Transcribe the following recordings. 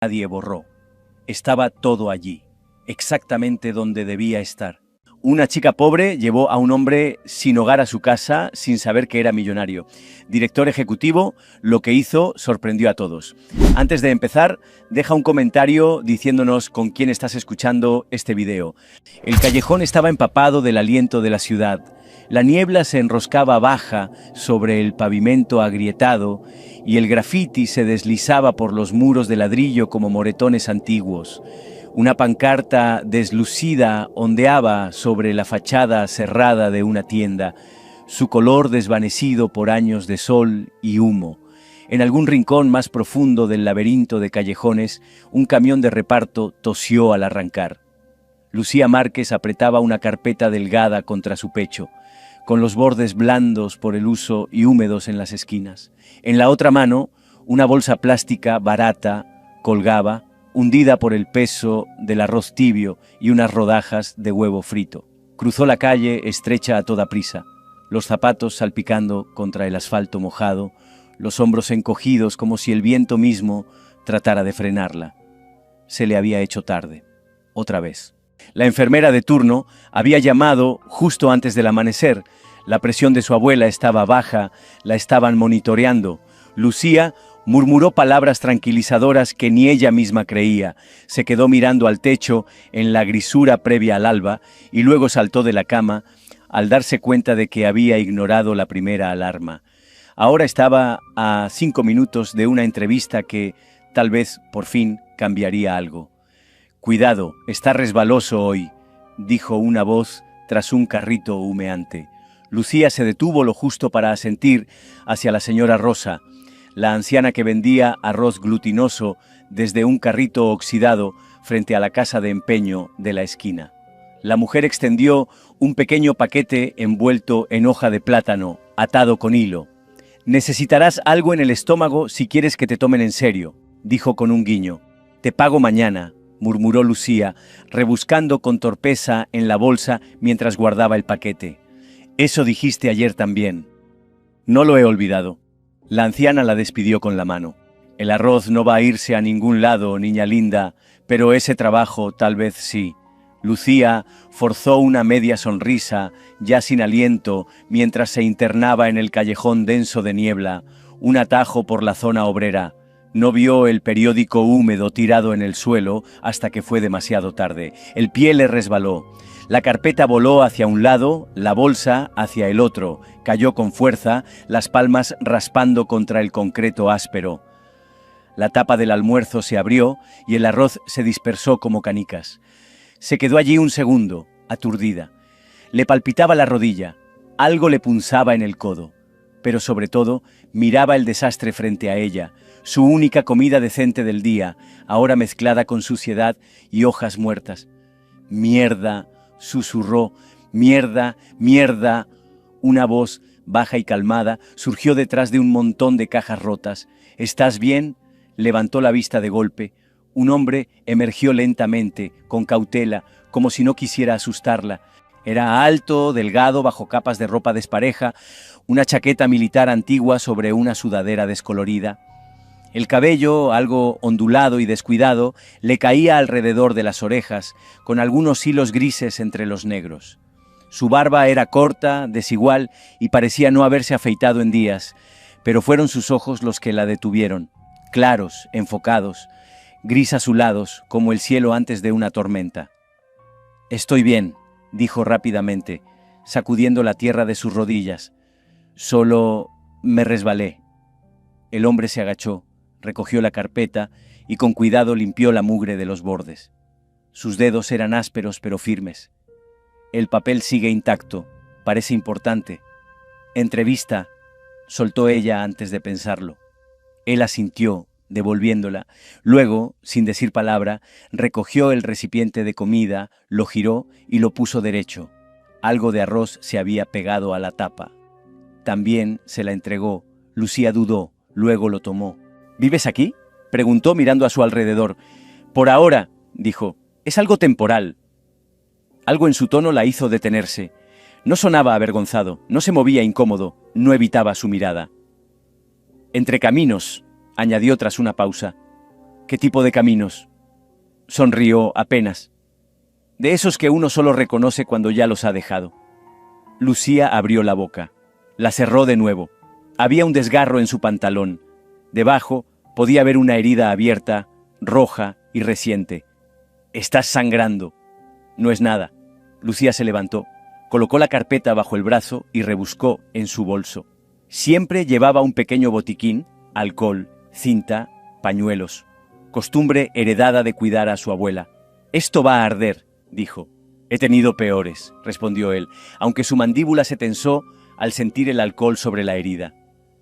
Nadie borró. Estaba todo allí, exactamente donde debía estar. Una chica pobre llevó a un hombre sin hogar a su casa sin saber que era millonario. Director ejecutivo, lo que hizo sorprendió a todos. Antes de empezar, deja un comentario diciéndonos con quién estás escuchando este video. El callejón estaba empapado del aliento de la ciudad. La niebla se enroscaba baja sobre el pavimento agrietado y el grafiti se deslizaba por los muros de ladrillo como moretones antiguos. Una pancarta deslucida ondeaba sobre la fachada cerrada de una tienda, su color desvanecido por años de sol y humo. En algún rincón más profundo del laberinto de callejones, un camión de reparto tosió al arrancar. Lucía Márquez apretaba una carpeta delgada contra su pecho, con los bordes blandos por el uso y húmedos en las esquinas. En la otra mano, una bolsa plástica barata colgaba, hundida por el peso del arroz tibio y unas rodajas de huevo frito. Cruzó la calle estrecha a toda prisa, los zapatos salpicando contra el asfalto mojado, los hombros encogidos como si el viento mismo tratara de frenarla. Se le había hecho tarde, otra vez. La enfermera de turno había llamado justo antes del amanecer. La presión de su abuela estaba baja, la estaban monitoreando. Lucía murmuró palabras tranquilizadoras que ni ella misma creía. Se quedó mirando al techo en la grisura previa al alba y luego saltó de la cama al darse cuenta de que había ignorado la primera alarma. Ahora estaba a 5 minutos de una entrevista que, tal vez, por fin, cambiaría algo. «Cuidado, está resbaloso hoy», dijo una voz tras un carrito humeante. Lucía se detuvo lo justo para asentir hacia la señora Rosa, la anciana que vendía arroz glutinoso desde un carrito oxidado frente a la casa de empeño de la esquina. La mujer extendió un pequeño paquete envuelto en hoja de plátano, atado con hilo. «Necesitarás algo en el estómago si quieres que te tomen en serio», dijo con un guiño. «Te pago mañana», murmuró Lucía, rebuscando con torpeza en la bolsa mientras guardaba el paquete. «Eso dijiste ayer también». «No lo he olvidado». La anciana la despidió con la mano. «El arroz no va a irse a ningún lado, niña linda, pero ese trabajo tal vez sí». Lucía forzó una media sonrisa, ya sin aliento, mientras se internaba en el callejón denso de niebla, un atajo por la zona obrera. No vio el periódico húmedo tirado en el suelo hasta que fue demasiado tarde. El pie le resbaló. La carpeta voló hacia un lado, la bolsa hacia el otro. Cayó con fuerza, las palmas raspando contra el concreto áspero. La tapa del almuerzo se abrió y el arroz se dispersó como canicas. Se quedó allí un segundo, aturdida. Le palpitaba la rodilla, algo le punzaba en el codo, pero sobre todo miraba el desastre frente a ella, su única comida decente del día, ahora mezclada con suciedad y hojas muertas. «Mierda», susurró, «mierda, mierda». Una voz, baja y calmada, surgió detrás de un montón de cajas rotas. «¿Estás bien?». Levantó la vista de golpe. Un hombre emergió lentamente, con cautela, como si no quisiera asustarla. Era alto, delgado, bajo capas de ropa despareja, una chaqueta militar antigua sobre una sudadera descolorida. El cabello, algo ondulado y descuidado, le caía alrededor de las orejas, con algunos hilos grises entre los negros. Su barba era corta, desigual, y parecía no haberse afeitado en días, pero fueron sus ojos los que la detuvieron, claros, enfocados, gris azulados, como el cielo antes de una tormenta. «Estoy bien», dijo rápidamente, sacudiendo la tierra de sus rodillas. «Solo me resbalé». El hombre se agachó, recogió la carpeta y con cuidado limpió la mugre de los bordes. Sus dedos eran ásperos pero firmes. «El papel sigue intacto, parece importante». «Entrevista», soltó ella antes de pensarlo. Él asintió, devolviéndola. Luego, sin decir palabra, recogió el recipiente de comida, lo giró y lo puso derecho. Algo de arroz se había pegado a la tapa. También se la entregó. Lucía dudó, luego lo tomó. «¿Vives aquí?», preguntó mirando a su alrededor. «Por ahora», dijo, «es algo temporal». Algo en su tono la hizo detenerse. No sonaba avergonzado, no se movía incómodo, no evitaba su mirada. «Entre caminos», añadió tras una pausa. ¿Qué tipo de caminos? Sonrió apenas. De esos que uno solo reconoce cuando ya los ha dejado. Lucía abrió la boca. La cerró de nuevo. Había un desgarro en su pantalón. Debajo podía ver una herida abierta, roja y reciente. «Estás sangrando». «No es nada». Lucía se levantó, colocó la carpeta bajo el brazo y rebuscó en su bolso. Siempre llevaba un pequeño botiquín, alcohol, cinta, pañuelos. Costumbre heredada de cuidar a su abuela. «Esto va a arder», dijo. «He tenido peores», respondió él, aunque su mandíbula se tensó al sentir el alcohol sobre la herida.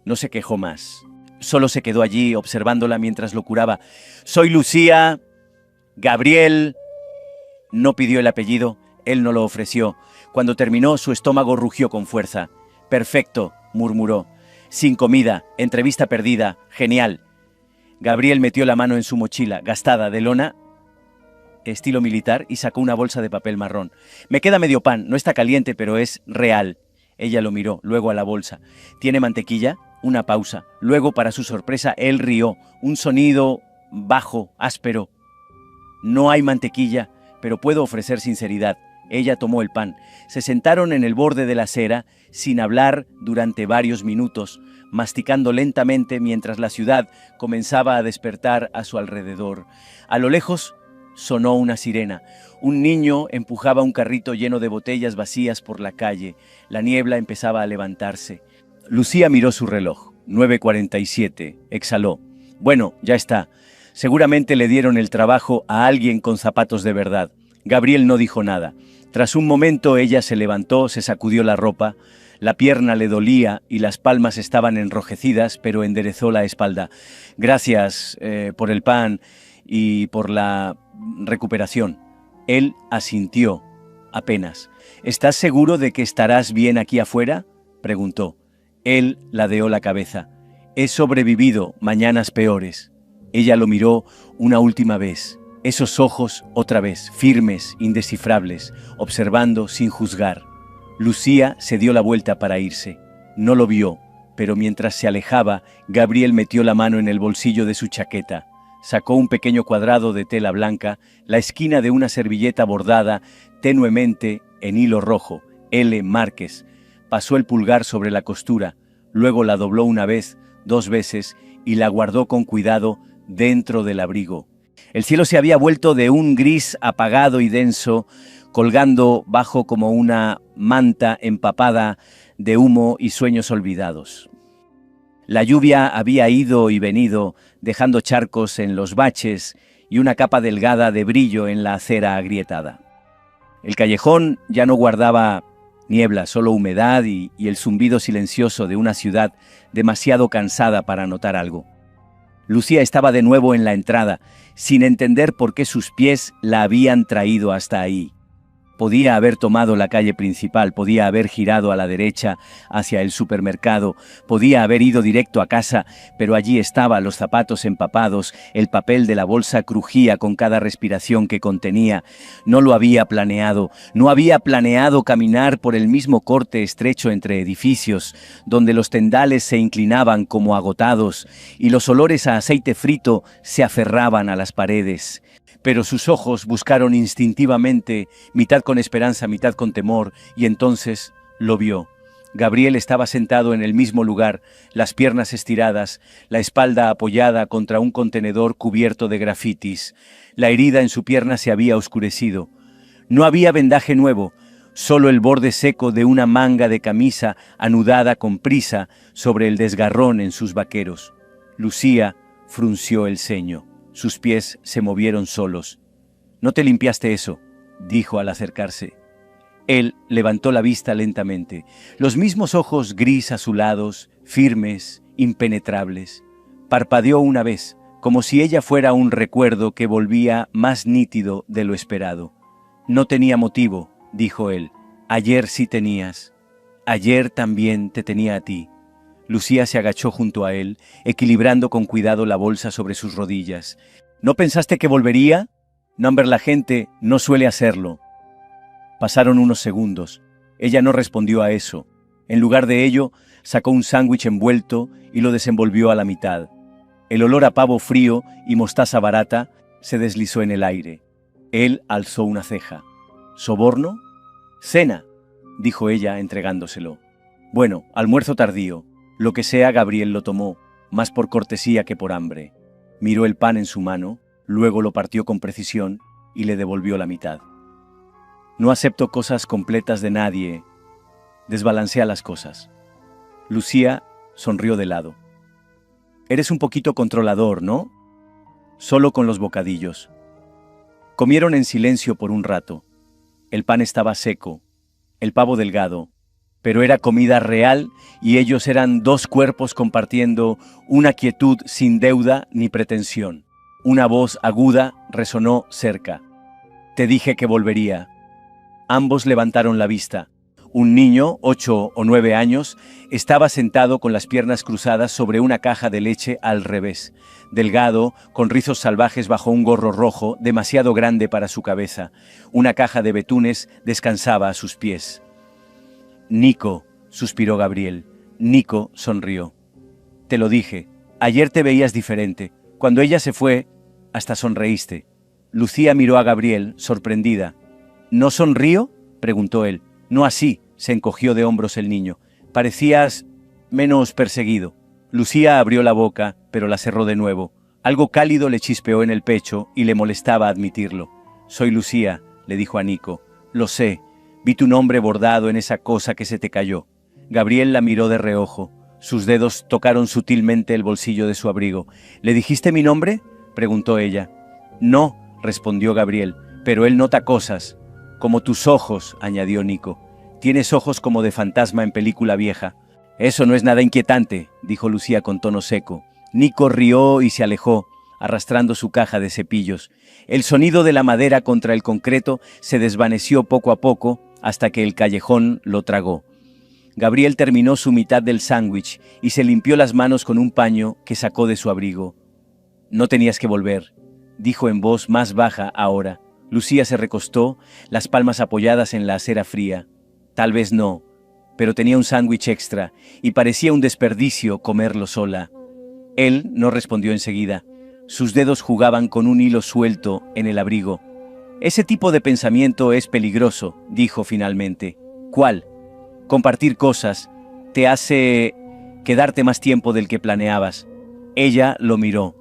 No se quejó más. Solo se quedó allí observándola mientras lo curaba. «Soy Lucía. Gabriel». No pidió el apellido, él no lo ofreció. Cuando terminó, su estómago rugió con fuerza. «Perfecto», murmuró. «Sin comida, entrevista perdida, genial». Gabriel metió la mano en su mochila, gastada de lona, estilo militar, y sacó una bolsa de papel marrón. «Me queda medio pan, no está caliente, pero es real». Ella lo miró, luego a la bolsa. «¿Tiene mantequilla?» Una pausa. Luego, para su sorpresa, él rió. Un sonido bajo, áspero. «No hay mantequilla, pero puedo ofrecer sinceridad». Ella tomó el pan. Se sentaron en el borde de la acera, sin hablar durante varios minutos, masticando lentamente mientras la ciudad comenzaba a despertar a su alrededor. A lo lejos sonó una sirena. Un niño empujaba un carrito lleno de botellas vacías por la calle. La niebla empezaba a levantarse. Lucía miró su reloj. 9:47. Exhaló. Bueno, ya está. Seguramente le dieron el trabajo a alguien con zapatos de verdad. Gabriel no dijo nada. Tras un momento ella se levantó, se sacudió la ropa. La pierna le dolía y las palmas estaban enrojecidas, pero enderezó la espalda. «Gracias por el pan y por la recuperación». Él asintió, apenas. «¿Estás seguro de que estarás bien aquí afuera?», preguntó. Él ladeó la cabeza. «He sobrevivido mañanas peores». Ella lo miró una última vez. Esos ojos, otra vez, firmes, indescifrables, observando sin juzgar. Lucía se dio la vuelta para irse. No lo vio, pero mientras se alejaba, Gabriel metió la mano en el bolsillo de su chaqueta. Sacó un pequeño cuadrado de tela blanca, la esquina de una servilleta bordada tenuemente en hilo rojo, L. Márquez. Pasó el pulgar sobre la costura, luego la dobló una vez, 2 veces, y la guardó con cuidado dentro del abrigo. El cielo se había vuelto de un gris apagado y denso, colgando bajo como una manta empapada de humo y sueños olvidados. La lluvia había ido y venido, dejando charcos en los baches y una capa delgada de brillo en la acera agrietada. El callejón ya no guardaba niebla, solo humedad y el zumbido silencioso de una ciudad demasiado cansada para notar algo. Lucía estaba de nuevo en la entrada, sin entender por qué sus pies la habían traído hasta ahí. Podía haber tomado la calle principal, podía haber girado a la derecha hacia el supermercado, podía haber ido directo a casa, pero allí estaba, los zapatos empapados, el papel de la bolsa crujía con cada respiración que contenía. No lo había planeado, no había planeado caminar por el mismo corte estrecho entre edificios, donde los tendales se inclinaban como agotados y los olores a aceite frito se aferraban a las paredes. Pero sus ojos buscaron instintivamente, mitad con esperanza, mitad con temor, y entonces lo vio. Gabriel estaba sentado en el mismo lugar, las piernas estiradas, la espalda apoyada contra un contenedor cubierto de grafitis. La herida en su pierna se había oscurecido. No había vendaje nuevo, solo el borde seco de una manga de camisa anudada con prisa sobre el desgarrón en sus vaqueros. Lucía frunció el ceño. Sus pies se movieron solos. «¿No te limpiaste eso?», dijo al acercarse. Él levantó la vista lentamente. Los mismos ojos gris azulados, firmes, impenetrables. Parpadeó una vez, como si ella fuera un recuerdo que volvía más nítido de lo esperado. «No tenía motivo», dijo él. «Ayer sí tenías. Ayer también te tenía a ti». Lucía se agachó junto a él, equilibrando con cuidado la bolsa sobre sus rodillas. «¿No pensaste que volvería? No, la gente no suele hacerlo». Pasaron unos segundos. Ella no respondió a eso. En lugar de ello, sacó un sándwich envuelto y lo desenvolvió a la mitad. El olor a pavo frío y mostaza barata se deslizó en el aire. Él alzó una ceja. ¿Soborno? Cena, dijo ella entregándoselo. Bueno, almuerzo tardío. Lo que sea, Gabriel lo tomó, más por cortesía que por hambre. Miró el pan en su mano, luego lo partió con precisión y le devolvió la mitad. No acepto cosas completas de nadie. Desbalancea las cosas. Lucía sonrió de lado. Eres un poquito controlador, ¿no? Solo con los bocadillos. Comieron en silencio por un rato. El pan estaba seco, el pavo delgado, pero era comida real y ellos eran dos cuerpos compartiendo una quietud sin deuda ni pretensión. Una voz aguda resonó cerca. Te dije que volvería. Ambos levantaron la vista. Un niño, 8 o 9 años, estaba sentado con las piernas cruzadas sobre una caja de leche al revés, delgado, con rizos salvajes bajo un gorro rojo demasiado grande para su cabeza. Una caja de betunes descansaba a sus pies. Nico, suspiró Gabriel. Nico sonrió. Te lo dije, ayer te veías diferente. Cuando ella se fue, hasta sonreíste. Lucía miró a Gabriel, sorprendida. ¿No sonrío?, preguntó él. No así, se encogió de hombros el niño. Parecías menos perseguido. Lucía abrió la boca, pero la cerró de nuevo. Algo cálido le chispeó en el pecho y le molestaba admitirlo. Soy Lucía, le dijo a Nico. Lo sé, vi tu nombre bordado en esa cosa que se te cayó. Gabriel la miró de reojo. Sus dedos tocaron sutilmente el bolsillo de su abrigo. ¿Le dijiste mi nombre?, preguntó ella. No, respondió Gabriel, pero él nota cosas. Como tus ojos, añadió Nico. Tienes ojos como de fantasma en película vieja. Eso no es nada inquietante, dijo Lucía con tono seco. Nico rió y se alejó, arrastrando su caja de cepillos. El sonido de la madera contra el concreto se desvaneció poco a poco hasta que el callejón lo tragó. Gabriel terminó su mitad del sándwich y se limpió las manos con un paño que sacó de su abrigo. No tenías que volver, dijo en voz más baja ahora. Lucía se recostó, las palmas apoyadas en la acera fría. Tal vez no, pero tenía un sándwich extra y parecía un desperdicio comerlo sola. Él no respondió enseguida. Sus dedos jugaban con un hilo suelto en el abrigo. Ese tipo de pensamiento es peligroso, dijo finalmente. ¿Cuál? Compartir cosas te hace quedarte más tiempo del que planeabas. Ella lo miró.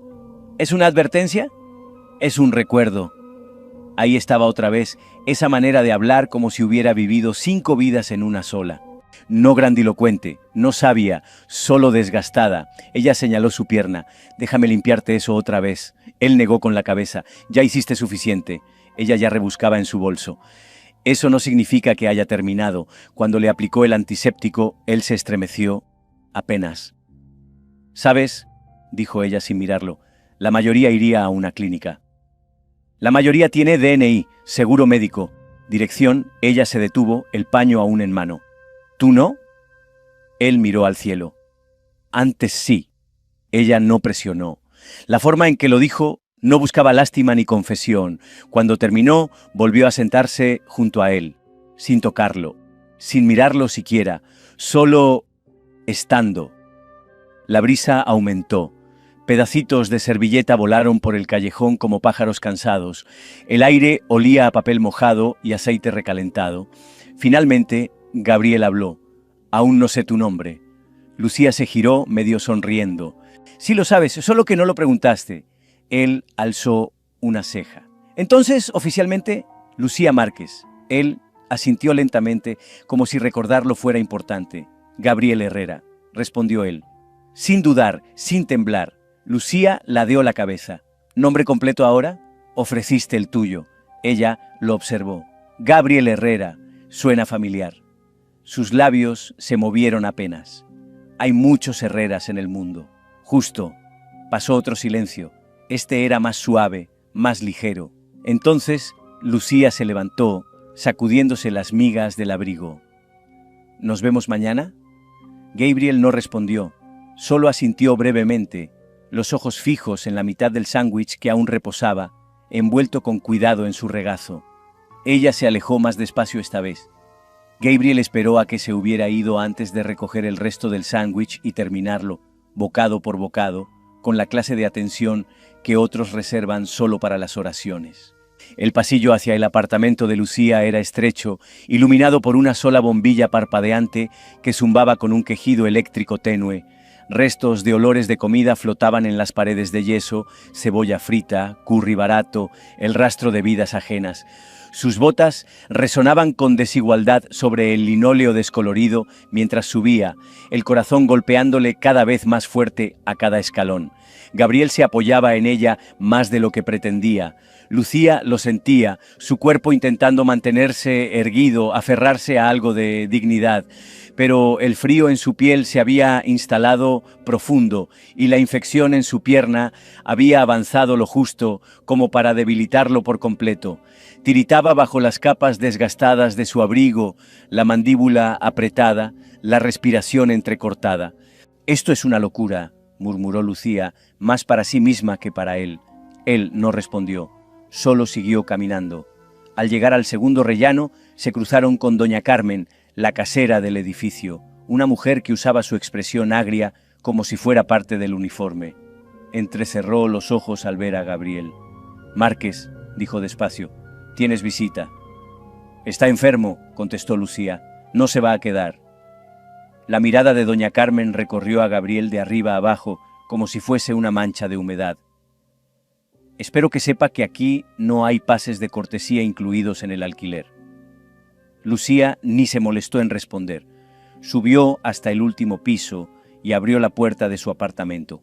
¿Es una advertencia? Es un recuerdo. Ahí estaba otra vez, esa manera de hablar como si hubiera vivido 5 vidas en una sola. No grandilocuente, no sabia, solo desgastada. Ella señaló su pierna. Déjame limpiarte eso otra vez. Él negó con la cabeza. Ya hiciste suficiente. Ella ya rebuscaba en su bolso. Eso no significa que haya terminado. Cuando le aplicó el antiséptico, él se estremeció. Apenas. ¿Sabes?, dijo ella sin mirarlo. La mayoría iría a una clínica. La mayoría tiene DNI, seguro médico. Dirección, ella se detuvo, el paño aún en mano. ¿Tú no? Él miró al cielo. Antes sí. Ella no presionó. La forma en que lo dijo no buscaba lástima ni confesión. Cuando terminó, volvió a sentarse junto a él, sin tocarlo, sin mirarlo siquiera, solo estando. La brisa aumentó. Pedacitos de servilleta volaron por el callejón como pájaros cansados. El aire olía a papel mojado y aceite recalentado. Finalmente, Gabriel habló. Aún no sé tu nombre. Lucía se giró, medio sonriendo. Sí lo sabes, solo que no lo preguntaste. Él alzó una ceja. Entonces, oficialmente, Lucía Márquez. Él asintió lentamente, como si recordarlo fuera importante. Gabriel Herrera, respondió él. Sin dudar, sin temblar. Lucía ladeó la cabeza. ¿Nombre completo ahora? Ofreciste el tuyo. Ella lo observó. Gabriel Herrera. Suena familiar. Sus labios se movieron apenas. Hay muchos Herreras en el mundo. Justo. Pasó otro silencio. Este era más suave, más ligero. Entonces, Lucía se levantó, sacudiéndose las migas del abrigo. ¿Nos vemos mañana? Gabriel no respondió. Solo asintió brevemente, los ojos fijos en la mitad del sándwich que aún reposaba, envuelto con cuidado en su regazo. Ella se alejó más despacio esta vez. Gabriel esperó a que se hubiera ido antes de recoger el resto del sándwich y terminarlo, bocado por bocado, con la clase de atención que otros reservan solo para las oraciones. El pasillo hacia el apartamento de Lucía era estrecho, iluminado por una sola bombilla parpadeante que zumbaba con un quejido eléctrico tenue. Restos de olores de comida flotaban en las paredes de yeso, cebolla frita, curry barato, el rastro de vidas ajenas. Sus botas resonaban con desigualdad sobre el linóleo descolorido mientras subía, el corazón golpeándole cada vez más fuerte a cada escalón. Gabriel se apoyaba en ella más de lo que pretendía. Lucía lo sentía, su cuerpo intentando mantenerse erguido, aferrarse a algo de dignidad. Pero el frío en su piel se había instalado profundo y la infección en su pierna había avanzado lo justo como para debilitarlo por completo. Tiritaba bajo las capas desgastadas de su abrigo, la mandíbula apretada, la respiración entrecortada. «Esto es una locura», murmuró Lucía, más para sí misma que para él. Él no respondió, solo siguió caminando. Al llegar al segundo rellano, se cruzaron con doña Carmen, la casera del edificio, una mujer que usaba su expresión agria como si fuera parte del uniforme. Entrecerró los ojos al ver a Gabriel. «Márquez», dijo despacio, «tienes visita». «Está enfermo», contestó Lucía, «no se va a quedar». La mirada de doña Carmen recorrió a Gabriel de arriba a abajo como si fuese una mancha de humedad. «Espero que sepa que aquí no hay pases de cortesía incluidos en el alquiler». Lucía ni se molestó en responder. Subió hasta el último piso y abrió la puerta de su apartamento.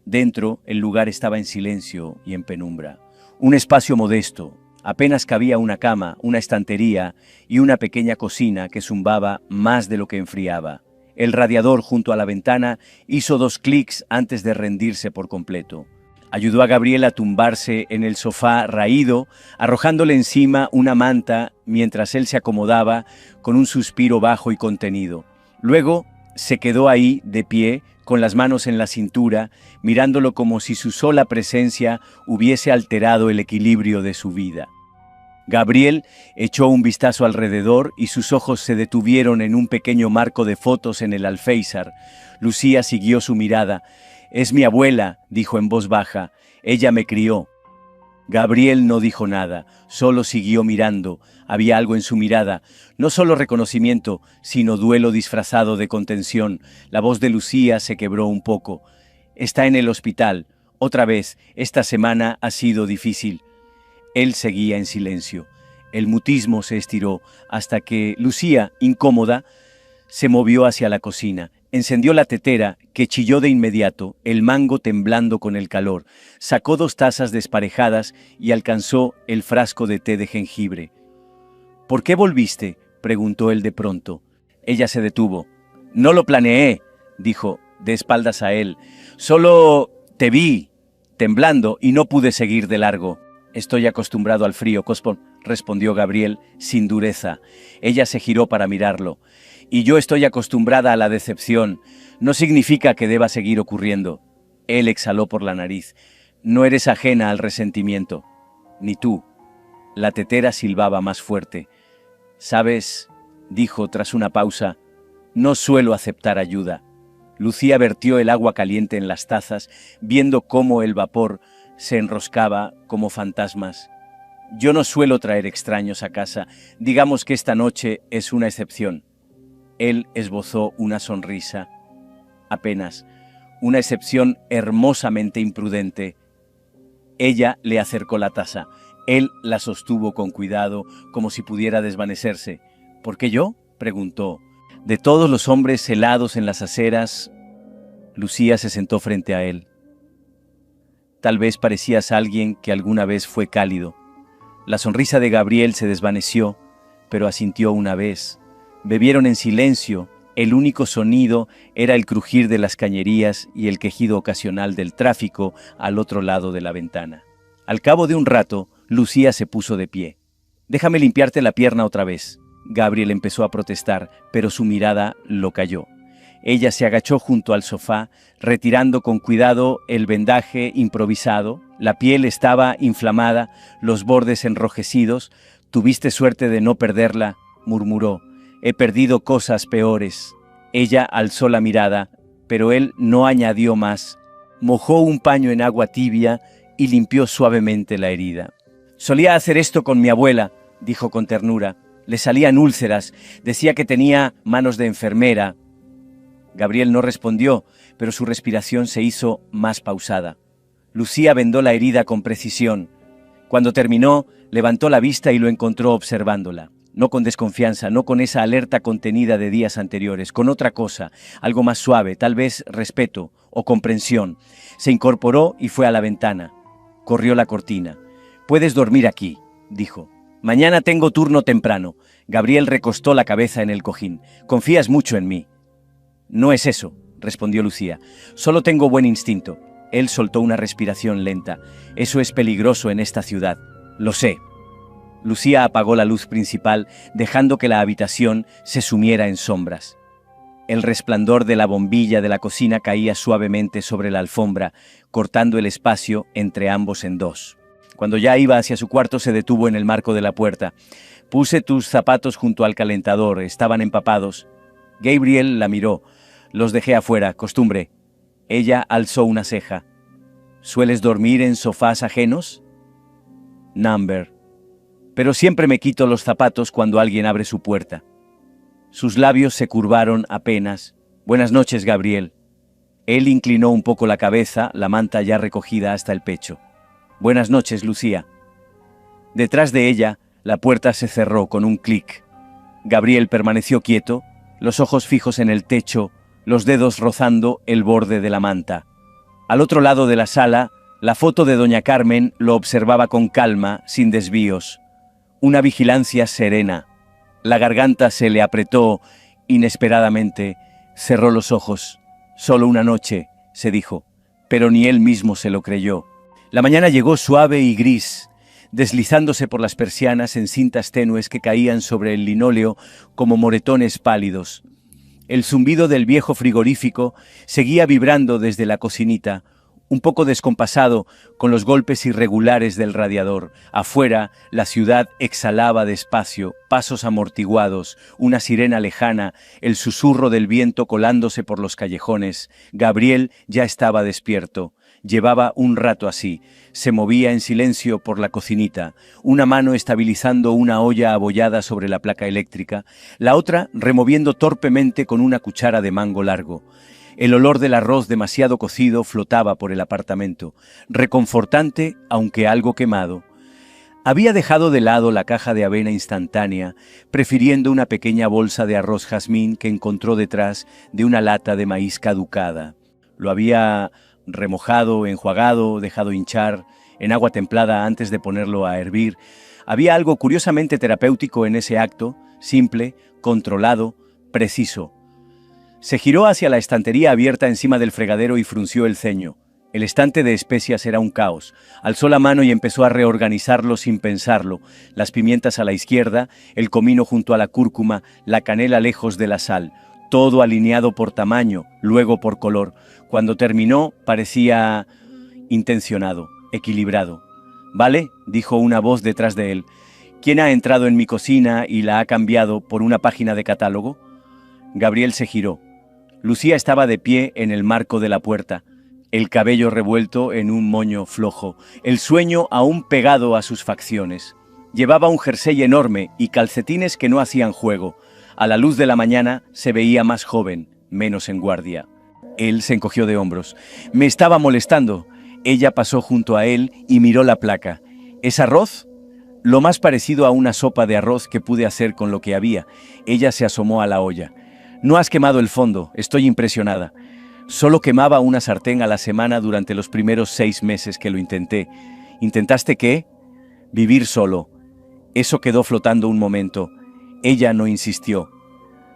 Dentro, el lugar estaba en silencio y en penumbra. Un espacio modesto. Apenas cabía una cama, una estantería y una pequeña cocina que zumbaba más de lo que enfriaba. El radiador junto a la ventana hizo 2 clics antes de rendirse por completo. Ayudó a Gabriel a tumbarse en el sofá raído, arrojándole encima una manta mientras él se acomodaba con un suspiro bajo y contenido. Luego se quedó ahí, de pie, con las manos en la cintura, mirándolo como si su sola presencia hubiese alterado el equilibrio de su vida. Gabriel echó un vistazo alrededor y sus ojos se detuvieron en un pequeño marco de fotos en el alféizar. Lucía siguió su mirada. «Es mi abuela», dijo en voz baja. «Ella me crió». Gabriel no dijo nada, solo siguió mirando. Había algo en su mirada, no solo reconocimiento, sino duelo disfrazado de contención. La voz de Lucía se quebró un poco. «Está en el hospital. Otra vez, esta semana ha sido difícil». Él seguía en silencio. El mutismo se estiró hasta que Lucía, incómoda, se movió hacia la cocina. Encendió la tetera, que chilló de inmediato, el mango temblando con el calor. Sacó 2 tazas desparejadas y alcanzó el frasco de té de jengibre. «¿Por qué volviste?», preguntó él de pronto. Ella se detuvo. «No lo planeé», dijo, de espaldas a él. «Solo te vi, temblando, y no pude seguir de largo». «Estoy acostumbrado al frío, respondió Gabriel, sin dureza. Ella se giró para mirarlo. «Y yo estoy acostumbrada a la decepción. No significa que deba seguir ocurriendo». Él exhaló por la nariz. «No eres ajena al resentimiento. Ni tú». La tetera silbaba más fuerte. «¿Sabes?», dijo tras una pausa, «no suelo aceptar ayuda». Lucía vertió el agua caliente en las tazas, viendo cómo el vapor se enroscaba como fantasmas. «Yo no suelo traer extraños a casa. Digamos que esta noche es una excepción». Él esbozó una sonrisa. «Apenas. Una excepción hermosamente imprudente». Ella le acercó la taza. Él la sostuvo con cuidado, como si pudiera desvanecerse. «¿Por qué yo?», preguntó. «De todos los hombres helados en las aceras». Lucía se sentó frente a él. «Tal vez parecías alguien que alguna vez fue cálido». La sonrisa de Gabriel se desvaneció, pero asintió una vez. Bebieron en silencio. El único sonido era el crujir de las cañerías y el quejido ocasional del tráfico al otro lado de la ventana. Al cabo de un rato, Lucía se puso de pie. «Déjame limpiarte la pierna otra vez». Gabriel empezó a protestar, pero su mirada lo calló. Ella se agachó junto al sofá, retirando con cuidado el vendaje improvisado. La piel estaba inflamada, los bordes enrojecidos. «Tuviste suerte de no perderla», murmuró. «He perdido cosas peores». Ella alzó la mirada, pero él no añadió más. Mojó un paño en agua tibia y limpió suavemente la herida. «Solía hacer esto con mi abuela», dijo con ternura. «Le salían úlceras, decía que tenía manos de enfermera». Gabriel no respondió, pero su respiración se hizo más pausada. Lucía vendó la herida con precisión. Cuando terminó, levantó la vista y lo encontró observándola. No con desconfianza, no con esa alerta contenida de días anteriores, con otra cosa, algo más suave, tal vez respeto o comprensión. Se incorporó y fue a la ventana. Corrió la cortina. «Puedes dormir aquí», dijo. «Mañana tengo turno temprano». Gabriel recostó la cabeza en el cojín. «Confías mucho en mí». «No es eso», respondió Lucía. «Solo tengo buen instinto». Él soltó una respiración lenta. «Eso es peligroso en esta ciudad». «Lo sé». Lucía apagó la luz principal, dejando que la habitación se sumiera en sombras. El resplandor de la bombilla de la cocina caía suavemente sobre la alfombra, cortando el espacio entre ambos en dos. Cuando ya iba hacia su cuarto, se detuvo en el marco de la puerta. «Puse tus zapatos junto al calentador, estaban empapados». Gabriel la miró. «Los dejé afuera, costumbre». Ella alzó una ceja. «¿Sueles dormir en sofás ajenos?» «Number. Pero siempre me quito los zapatos cuando alguien abre su puerta». Sus labios se curvaron apenas. «Buenas noches, Gabriel». Él inclinó un poco la cabeza, la manta ya recogida hasta el pecho. «Buenas noches, Lucía». Detrás de ella, la puerta se cerró con un clic. Gabriel permaneció quieto, los ojos fijos en el techo, los dedos rozando el borde de la manta. Al otro lado de la sala, la foto de doña Carmen lo observaba con calma, sin desvíos. Una vigilancia serena. La garganta se le apretó inesperadamente. Cerró los ojos. «Solo una noche», se dijo, pero ni él mismo se lo creyó. La mañana llegó suave y gris, deslizándose por las persianas en cintas tenues que caían sobre el linóleo como moretones pálidos. El zumbido del viejo frigorífico seguía vibrando desde la cocinita, un poco descompasado con los golpes irregulares del radiador. Afuera, la ciudad exhalaba despacio, pasos amortiguados, una sirena lejana, el susurro del viento colándose por los callejones. Gabriel ya estaba despierto. Llevaba un rato así. Se movía en silencio por la cocinita, una mano estabilizando una olla abollada sobre la placa eléctrica, la otra removiendo torpemente con una cuchara de mango largo. El olor del arroz demasiado cocido flotaba por el apartamento, reconfortante aunque algo quemado. Había dejado de lado la caja de avena instantánea, prefiriendo una pequeña bolsa de arroz jazmín que encontró detrás de una lata de maíz caducada. Lo había remojado, enjuagado, dejado hinchar en agua templada antes de ponerlo a hervir. Había algo curiosamente terapéutico en ese acto, simple, controlado, preciso. Se giró hacia la estantería abierta encima del fregadero y frunció el ceño. El estante de especias era un caos. Alzó la mano y empezó a reorganizarlo sin pensarlo. Las pimientas a la izquierda, el comino junto a la cúrcuma, la canela lejos de la sal. Todo alineado por tamaño, luego por color. Cuando terminó, parecía intencionado, equilibrado. «¿Vale?», dijo una voz detrás de él. «¿Quién ha entrado en mi cocina y la ha cambiado por una página de catálogo?» Gabriel se giró. Lucía estaba de pie en el marco de la puerta, el cabello revuelto en un moño flojo, el sueño aún pegado a sus facciones. Llevaba un jersey enorme y calcetines que no hacían juego. A la luz de la mañana se veía más joven, menos en guardia. Él se encogió de hombros. «Me estaba molestando». Ella pasó junto a él y miró la placa. «¿Es arroz?» «Lo más parecido a una sopa de arroz que pude hacer con lo que había». Ella se asomó a la olla. «No has quemado el fondo, estoy impresionada». «Solo quemaba una sartén a la semana durante los primeros 6 meses que lo intenté». «¿Intentaste qué?» «Vivir solo». Eso quedó flotando un momento. Ella no insistió.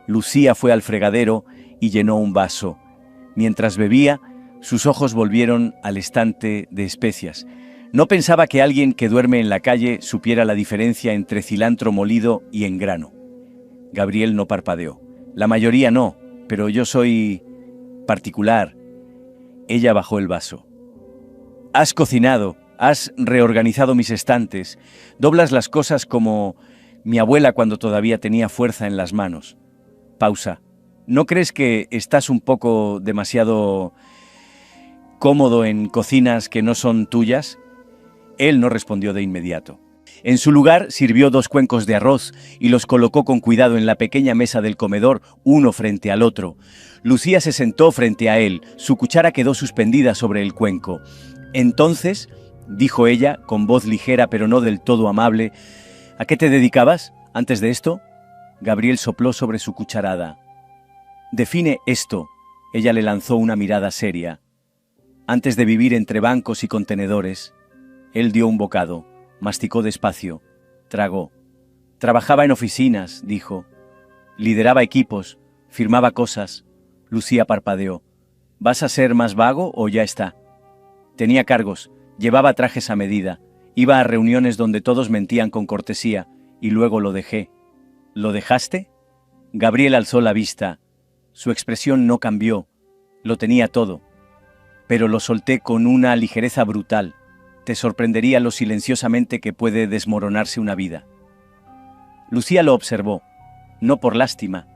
Lucía fue al fregadero y llenó un vaso. Mientras bebía, sus ojos volvieron al estante de especias. No pensaba que alguien que duerme en la calle supiera la diferencia entre cilantro molido y en grano. Gabriel no parpadeó. «La mayoría no, pero yo soy particular». Ella bajó el vaso. «Has cocinado, has reorganizado mis estantes, doblas las cosas como mi abuela cuando todavía tenía fuerza en las manos». Pausa. «¿No crees que estás un poco demasiado cómodo en cocinas que no son tuyas? Él no respondió de inmediato. En su lugar sirvió 2 cuencos de arroz y los colocó con cuidado en la pequeña mesa del comedor, uno frente al otro. Lucía se sentó frente a él, su cuchara quedó suspendida sobre el cuenco. Entonces, dijo ella, con voz ligera pero no del todo amable, ¿a qué te dedicabas antes de esto? Gabriel sopló sobre su cucharada. Define esto. Ella le lanzó una mirada seria. Antes de vivir entre bancos y contenedores, él dio un bocado, masticó despacio, tragó. Trabajaba en oficinas, dijo. Lideraba equipos, firmaba cosas. Lucía parpadeó. ¿Vas a ser más vago o ya está? Tenía cargos, llevaba trajes a medida, iba a reuniones donde todos mentían con cortesía, y luego lo dejé. ¿Lo dejaste? Gabriel alzó la vista. Su expresión no cambió, lo tenía todo. Pero lo solté con una ligereza brutal. Te sorprendería lo silenciosamente que puede desmoronarse una vida. Lucía lo observó, no por lástima,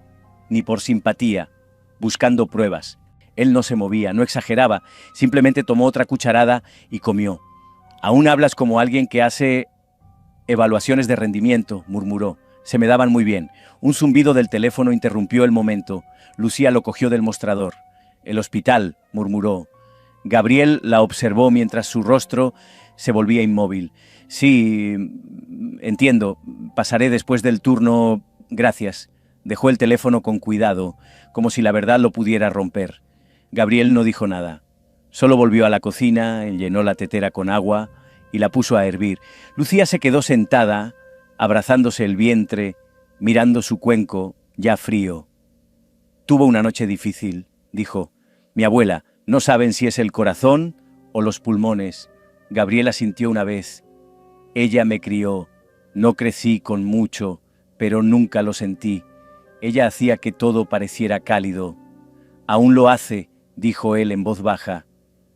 ni por simpatía, buscando pruebas. Él no se movía, no exageraba, simplemente tomó otra cucharada y comió. «Aún hablas como alguien que hace evaluaciones de rendimiento», murmuró. «Se me daban muy bien». Un zumbido del teléfono interrumpió el momento. Lucía lo cogió del mostrador. «El hospital», murmuró. Gabriel la observó mientras su rostro se volvía inmóvil. «Sí, entiendo. Pasaré después del turno. Gracias». Dejó el teléfono con cuidado, como si la verdad lo pudiera romper. Gabriel no dijo nada. Solo volvió a la cocina, llenó la tetera con agua y la puso a hervir. Lucía se quedó sentada, abrazándose el vientre, mirando su cuenco, ya frío. «Tuvo una noche difícil», dijo. «Mi abuela, no saben si es el corazón o los pulmones». Gabriela sintió una vez. «Ella me crió. No crecí con mucho, pero nunca lo sentí. Ella hacía que todo pareciera cálido». «Aún lo hace», dijo él en voz baja.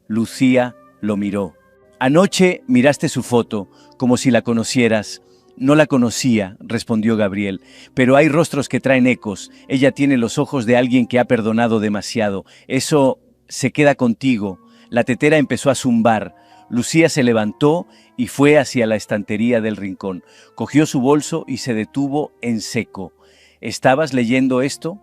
Lucía lo miró. «Anoche miraste su foto, como si la conocieras». «No la conocía», respondió Gabriel, «pero hay rostros que traen ecos. Ella tiene los ojos de alguien que ha perdonado demasiado. Eso se queda contigo». La tetera empezó a zumbar. Lucía se levantó y fue hacia la estantería del rincón. Cogió su bolso y se detuvo en seco. «¿Estabas leyendo esto?»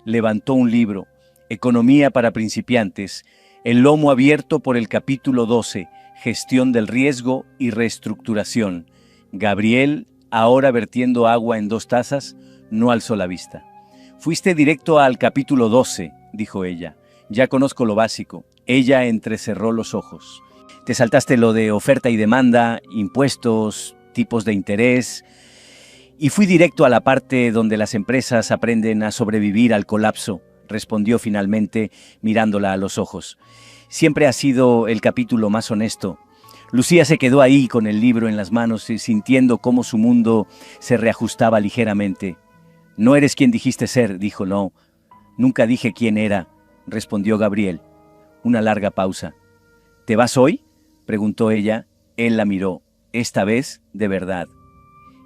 Levantó un libro. Economía para principiantes. El lomo abierto por el capítulo 12. Gestión del riesgo y reestructuración. Gabriel, ahora vertiendo agua en 2 tazas, no alzó la vista. «Fuiste directo al capítulo 12, dijo ella. «Ya conozco lo básico». Ella entrecerró los ojos. «Te saltaste lo de oferta y demanda, impuestos, tipos de interés. Y fui directo a la parte donde las empresas aprenden a sobrevivir al colapso», respondió finalmente, mirándola a los ojos. «Siempre ha sido el capítulo más honesto». Lucía se quedó ahí con el libro en las manos y sintiendo cómo su mundo se reajustaba ligeramente. «No eres quien dijiste ser», dijo. «No, nunca dije quién era», respondió Gabriel. Una larga pausa. «¿Te vas hoy?», preguntó ella. Él la miró, esta vez de verdad.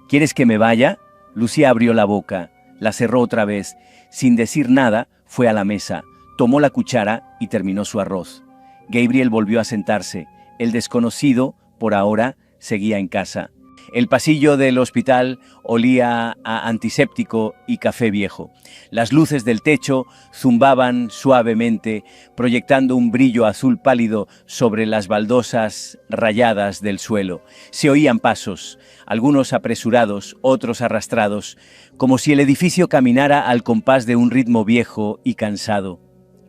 «¿Quieres que me vaya?». Lucía abrió la boca, la cerró otra vez. Sin decir nada, fue a la mesa, tomó la cuchara y terminó su arroz. Gabriel volvió a sentarse. El desconocido, por ahora, seguía en casa. El pasillo del hospital olía a antiséptico y café viejo. Las luces del techo zumbaban suavemente, proyectando un brillo azul pálido sobre las baldosas rayadas del suelo. Se oían pasos, algunos apresurados, otros arrastrados, como si el edificio caminara al compás de un ritmo viejo y cansado.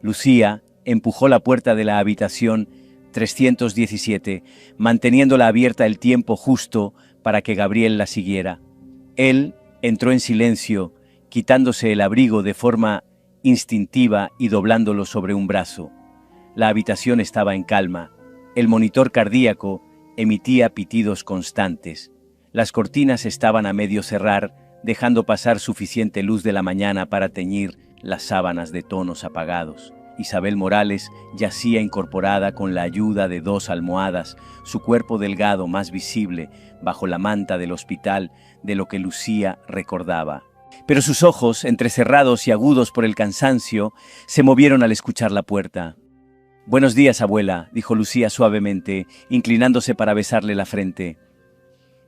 Lucía empujó la puerta de la habitación 317, manteniéndola abierta el tiempo justo para que Gabriel la siguiera. Él entró en silencio, quitándose el abrigo de forma instintiva y doblándolo sobre un brazo. La habitación estaba en calma. El monitor cardíaco emitía pitidos constantes. Las cortinas estaban a medio cerrar, dejando pasar suficiente luz de la mañana para teñir las sábanas de tonos apagados. Isabel Morales yacía incorporada con la ayuda de 2 almohadas, su cuerpo delgado más visible bajo la manta del hospital de lo que Lucía recordaba. Pero sus ojos, entrecerrados y agudos por el cansancio, se movieron al escuchar la puerta. Buenos días, abuela, dijo Lucía suavemente, inclinándose para besarle la frente.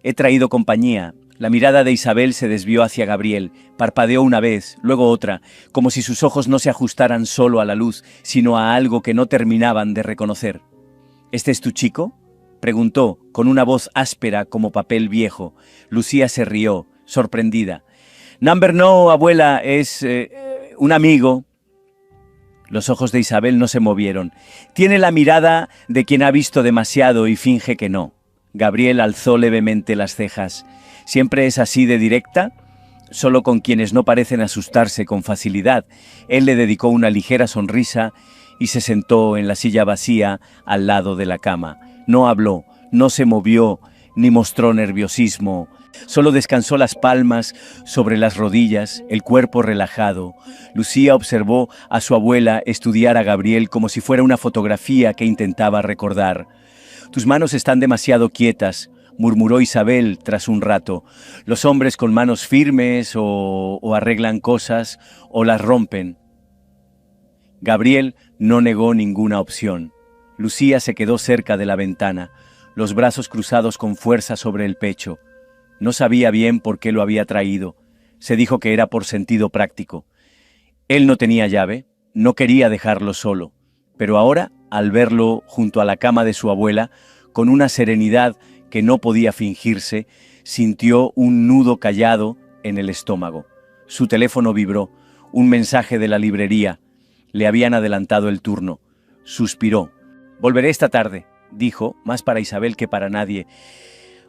He traído compañía. La mirada de Isabel se desvió hacia Gabriel, parpadeó una vez, luego otra, como si sus ojos no se ajustaran solo a la luz, sino a algo que no terminaban de reconocer. ¿Este es tu chico?, preguntó, con una voz áspera como papel viejo. Lucía se rió, sorprendida. «Number no, abuela, es un amigo». Los ojos de Isabel no se movieron. Tiene la mirada de quien ha visto demasiado y finge que no. Gabriel alzó levemente las cejas. ¿Siempre es así de directa? Solo con quienes no parecen asustarse con facilidad. Él le dedicó una ligera sonrisa y se sentó en la silla vacía al lado de la cama. No habló, no se movió, ni mostró nerviosismo. Solo descansó las palmas sobre las rodillas, el cuerpo relajado. Lucía observó a su abuela estudiar a Gabriel como si fuera una fotografía que intentaba recordar. «Tus manos están demasiado quietas», murmuró Isabel tras un rato. «Los hombres con manos firmes o arreglan cosas o las rompen». Gabriel no negó ninguna opción. Lucía se quedó cerca de la ventana, los brazos cruzados con fuerza sobre el pecho. No sabía bien por qué lo había traído. Se dijo que era por sentido práctico. Él no tenía llave, no quería dejarlo solo, pero ahora, al verlo junto a la cama de su abuela, con una serenidad que no podía fingirse, sintió un nudo callado en el estómago. Su teléfono vibró, un mensaje de la librería. Le habían adelantado el turno. Suspiró. «Volveré esta tarde», dijo, más para Isabel que para nadie.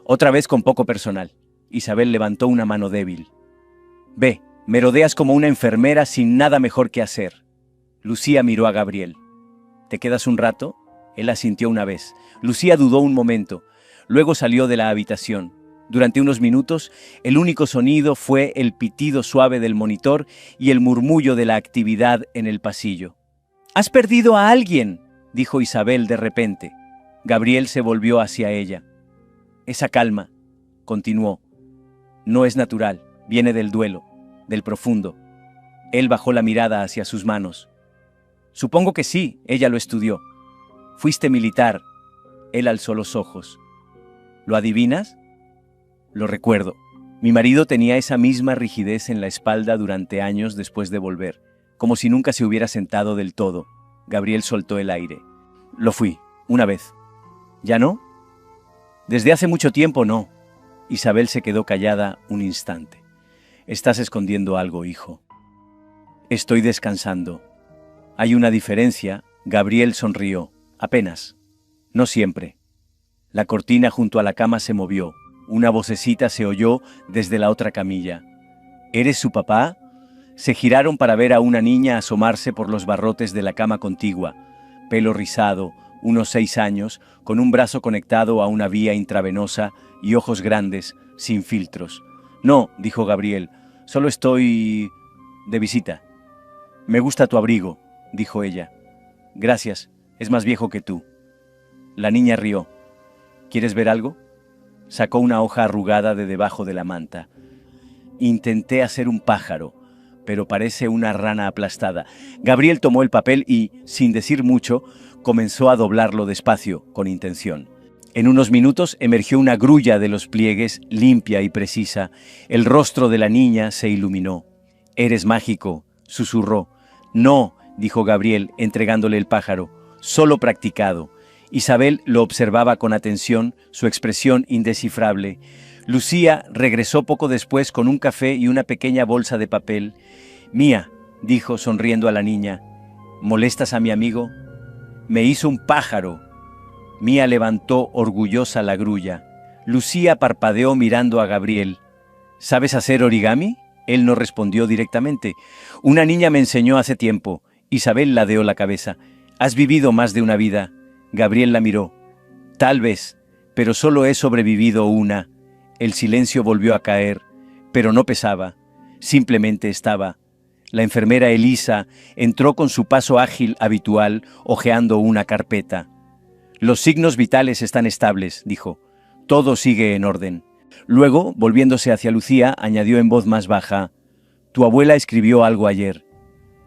Otra vez con poco personal. Isabel levantó una mano débil. «Ve, merodeas como una enfermera sin nada mejor que hacer». Lucía miró a Gabriel. «¿Te quedas un rato?» Él asintió una vez. Lucía dudó un momento. Luego salió de la habitación. Durante unos minutos, el único sonido fue el pitido suave del monitor y el murmullo de la actividad en el pasillo. «¿Has perdido a alguien?», dijo Isabel de repente. Gabriel se volvió hacia ella. «Esa calma», continuó, «no es natural, viene del duelo, del profundo». Él bajó la mirada hacia sus manos. «Supongo que sí», ella lo estudió. «Fuiste militar». Él alzó los ojos. «¿Lo adivinas?» «Lo recuerdo. Mi marido tenía esa misma rigidez en la espalda durante años después de volver, como si nunca se hubiera sentado del todo». Gabriel soltó el aire. «Lo fui, una vez». «¿Ya no?» «Desde hace mucho tiempo no». Isabel se quedó callada un instante. «Estás escondiendo algo, hijo». «Estoy descansando». «Hay una diferencia». Gabriel sonrió. «Apenas. No siempre». La cortina junto a la cama se movió. Una vocecita se oyó desde la otra camilla. «¿Eres su papá?» Se giraron para ver a una niña asomarse por los barrotes de la cama contigua. Pelo rizado, unos 6 años, con un brazo conectado a una vía intravenosa y ojos grandes, sin filtros. «No», dijo Gabriel, «solo estoy de visita». «Me gusta tu abrigo», dijo ella. «Gracias, es más viejo que tú». La niña rió. «¿Quieres ver algo?» Sacó una hoja arrugada de debajo de la manta. «Intenté hacer un pájaro, pero parece una rana aplastada». Gabriel tomó el papel y, sin decir mucho, comenzó a doblarlo despacio, con intención. En unos minutos emergió una grulla de los pliegues, limpia y precisa. El rostro de la niña se iluminó. «Eres mágico», susurró. «No», dijo Gabriel, entregándole el pájaro, «solo practicado». Isabel lo observaba con atención, su expresión indescifrable. Lucía regresó poco después con un café y una pequeña bolsa de papel. «Mía», dijo sonriendo a la niña, «¿molestas a mi amigo?» «Me hizo un pájaro». Mía levantó orgullosa la grulla. Lucía parpadeó mirando a Gabriel. «¿Sabes hacer origami?» Él no respondió directamente. «Una niña me enseñó hace tiempo». Isabel ladeó la cabeza. «Has vivido más de una vida». Gabriel la miró. «Tal vez, pero solo he sobrevivido una». El silencio volvió a caer, pero no pesaba, simplemente estaba. La enfermera Elisa entró con su paso ágil habitual, hojeando una carpeta. «Los signos vitales están estables», dijo. «Todo sigue en orden». Luego, volviéndose hacia Lucía, añadió en voz más baja: «Tu abuela escribió algo ayer.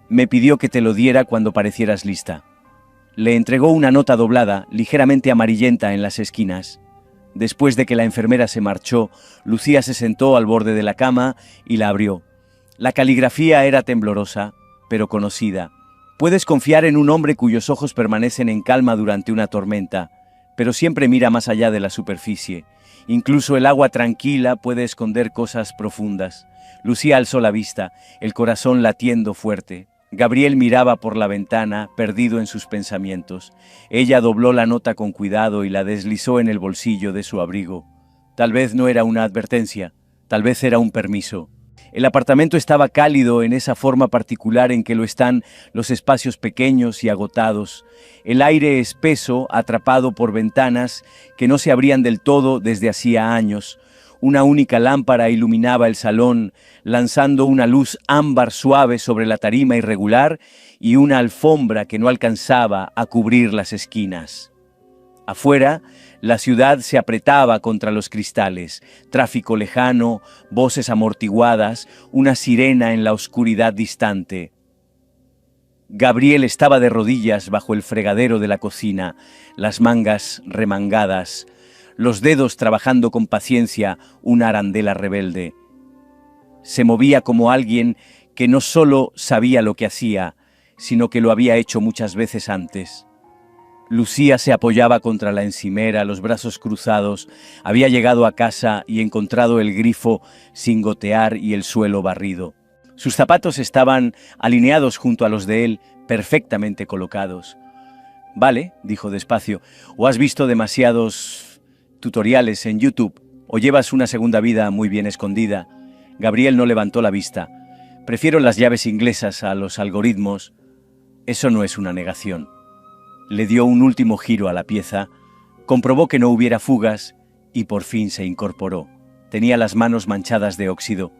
Me pidió que te lo diera cuando parecieras lista». Le entregó una nota doblada, ligeramente amarillenta en las esquinas. Después de que la enfermera se marchó, Lucía se sentó al borde de la cama y la abrió. La caligrafía era temblorosa, pero conocida. Puedes confiar en un hombre cuyos ojos permanecen en calma durante una tormenta, pero siempre mira más allá de la superficie. Incluso el agua tranquila puede esconder cosas profundas. Lucía alzó la vista, el corazón latiendo fuerte. Gabriel miraba por la ventana, perdido en sus pensamientos. Ella dobló la nota con cuidado y la deslizó en el bolsillo de su abrigo. Tal vez no era una advertencia, tal vez era un permiso. El apartamento estaba cálido en esa forma particular en que lo están los espacios pequeños y agotados. El aire espeso, atrapado por ventanas que no se abrían del todo desde hacía años. Una única lámpara iluminaba el salón, lanzando una luz ámbar suave sobre la tarima irregular y una alfombra que no alcanzaba a cubrir las esquinas. Afuera, la ciudad se apretaba contra los cristales, tráfico lejano, voces amortiguadas, una sirena en la oscuridad distante. Gabriel estaba de rodillas bajo el fregadero de la cocina, las mangas remangadas, los dedos trabajando con paciencia una arandela rebelde. Se movía como alguien que no solo sabía lo que hacía, sino que lo había hecho muchas veces antes. Lucía se apoyaba contra la encimera, los brazos cruzados. Había llegado a casa y encontrado el grifo sin gotear y el suelo barrido. Sus zapatos estaban alineados junto a los de él, perfectamente colocados. «Vale», dijo despacio, «o has visto demasiados tutoriales en YouTube, o llevas una segunda vida muy bien escondida». Gabriel no levantó la vista. «Prefiero las llaves inglesas a los algoritmos». «Eso no es una negación». Le dio un último giro a la pieza, comprobó que no hubiera fugas y por fin se incorporó. Tenía las manos manchadas de óxido.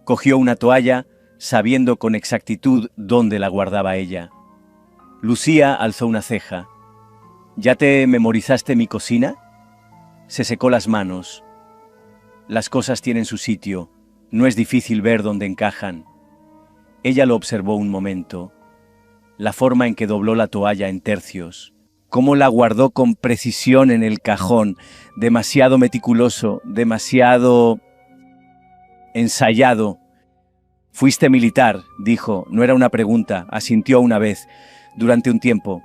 Cogió una toalla, sabiendo con exactitud dónde la guardaba ella. Lucía alzó una ceja. «¿Ya te memorizaste mi cocina?» Se secó las manos. «Las cosas tienen su sitio. No es difícil ver dónde encajan». Ella lo observó un momento. La forma en que dobló la toalla en tercios, cómo la guardó con precisión en el cajón, demasiado meticuloso, demasiado ensayado. «Fuiste militar», dijo, no era una pregunta, asintió una vez, durante un tiempo.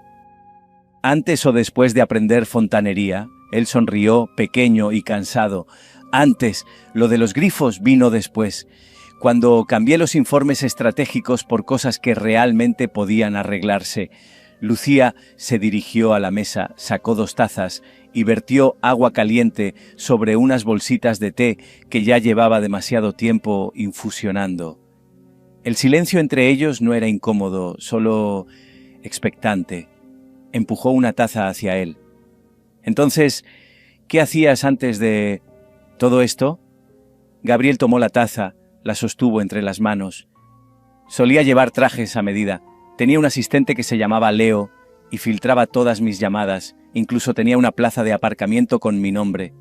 «Antes o después de aprender fontanería», él sonrió, pequeño y cansado. «Antes, lo de los grifos vino después». Cuando cambié los informes estratégicos por cosas que realmente podían arreglarse. Lucía se dirigió a la mesa, sacó 2 tazas y vertió agua caliente sobre unas bolsitas de té que ya llevaba demasiado tiempo infusionando. El silencio entre ellos no era incómodo, solo expectante. Empujó una taza hacia él. «Entonces, ¿qué hacías antes de todo esto?» Gabriel tomó la taza, la sostuvo entre las manos. «Solía llevar trajes a medida. Tenía un asistente que se llamaba Leo y filtraba todas mis llamadas. Incluso tenía una plaza de aparcamiento con mi nombre».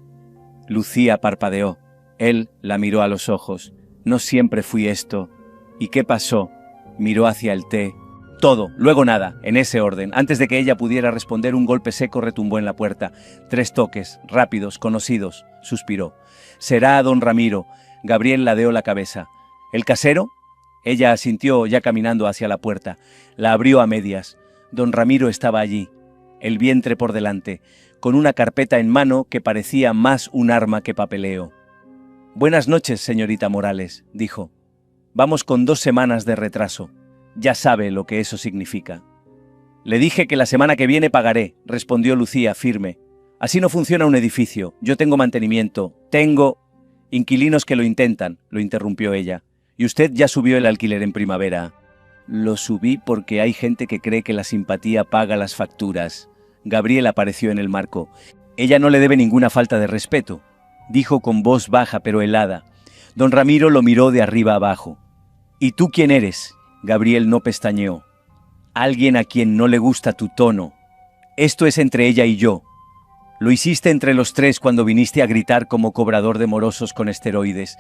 Lucía parpadeó. Él la miró a los ojos. «No siempre fui esto». «¿Y qué pasó?» Miró hacia el té. «Todo, luego nada, en ese orden». Antes de que ella pudiera responder, un golpe seco retumbó en la puerta. 3 toques, rápidos, conocidos. Suspiró. «Será don Ramiro». Gabriel ladeó la cabeza. «¿El casero?» Ella asintió, ya caminando hacia la puerta. La abrió a medias. Don Ramiro estaba allí, el vientre por delante, con una carpeta en mano que parecía más un arma que papeleo. «Buenas noches, señorita Morales», dijo. «Vamos con 2 semanas de retraso. Ya sabe lo que eso significa». «Le dije que la semana que viene pagaré», respondió Lucía, firme. «Así no funciona un edificio. Yo tengo mantenimiento. Tengo...» «Inquilinos que lo intentan», lo interrumpió ella. «Y usted ya subió el alquiler en primavera». «Lo subí porque hay gente que cree que la simpatía paga las facturas». Gabriel apareció en el marco. «Ella no le debe ninguna falta de respeto», dijo con voz baja pero helada. Don Ramiro lo miró de arriba abajo. «¿Y tú quién eres?» Gabriel no pestañeó. «Alguien a quien no le gusta tu tono. Esto es entre ella y yo. Lo hiciste entre los 3 cuando viniste a gritar como cobrador de morosos con esteroides».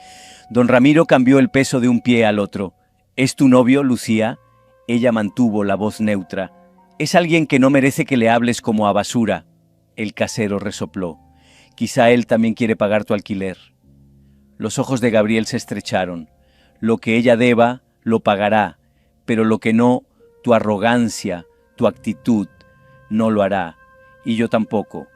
Don Ramiro cambió el peso de un pie al otro. «¿Es tu novio, Lucía?» Ella mantuvo la voz neutra. Es alguien que no merece que le hables como a basura. El casero resopló. Quizá él también quiere pagar tu alquiler. Los ojos de Gabriel se estrecharon. Lo que ella deba, lo pagará, pero lo que no, tu arrogancia, tu actitud, no lo hará. Y yo tampoco.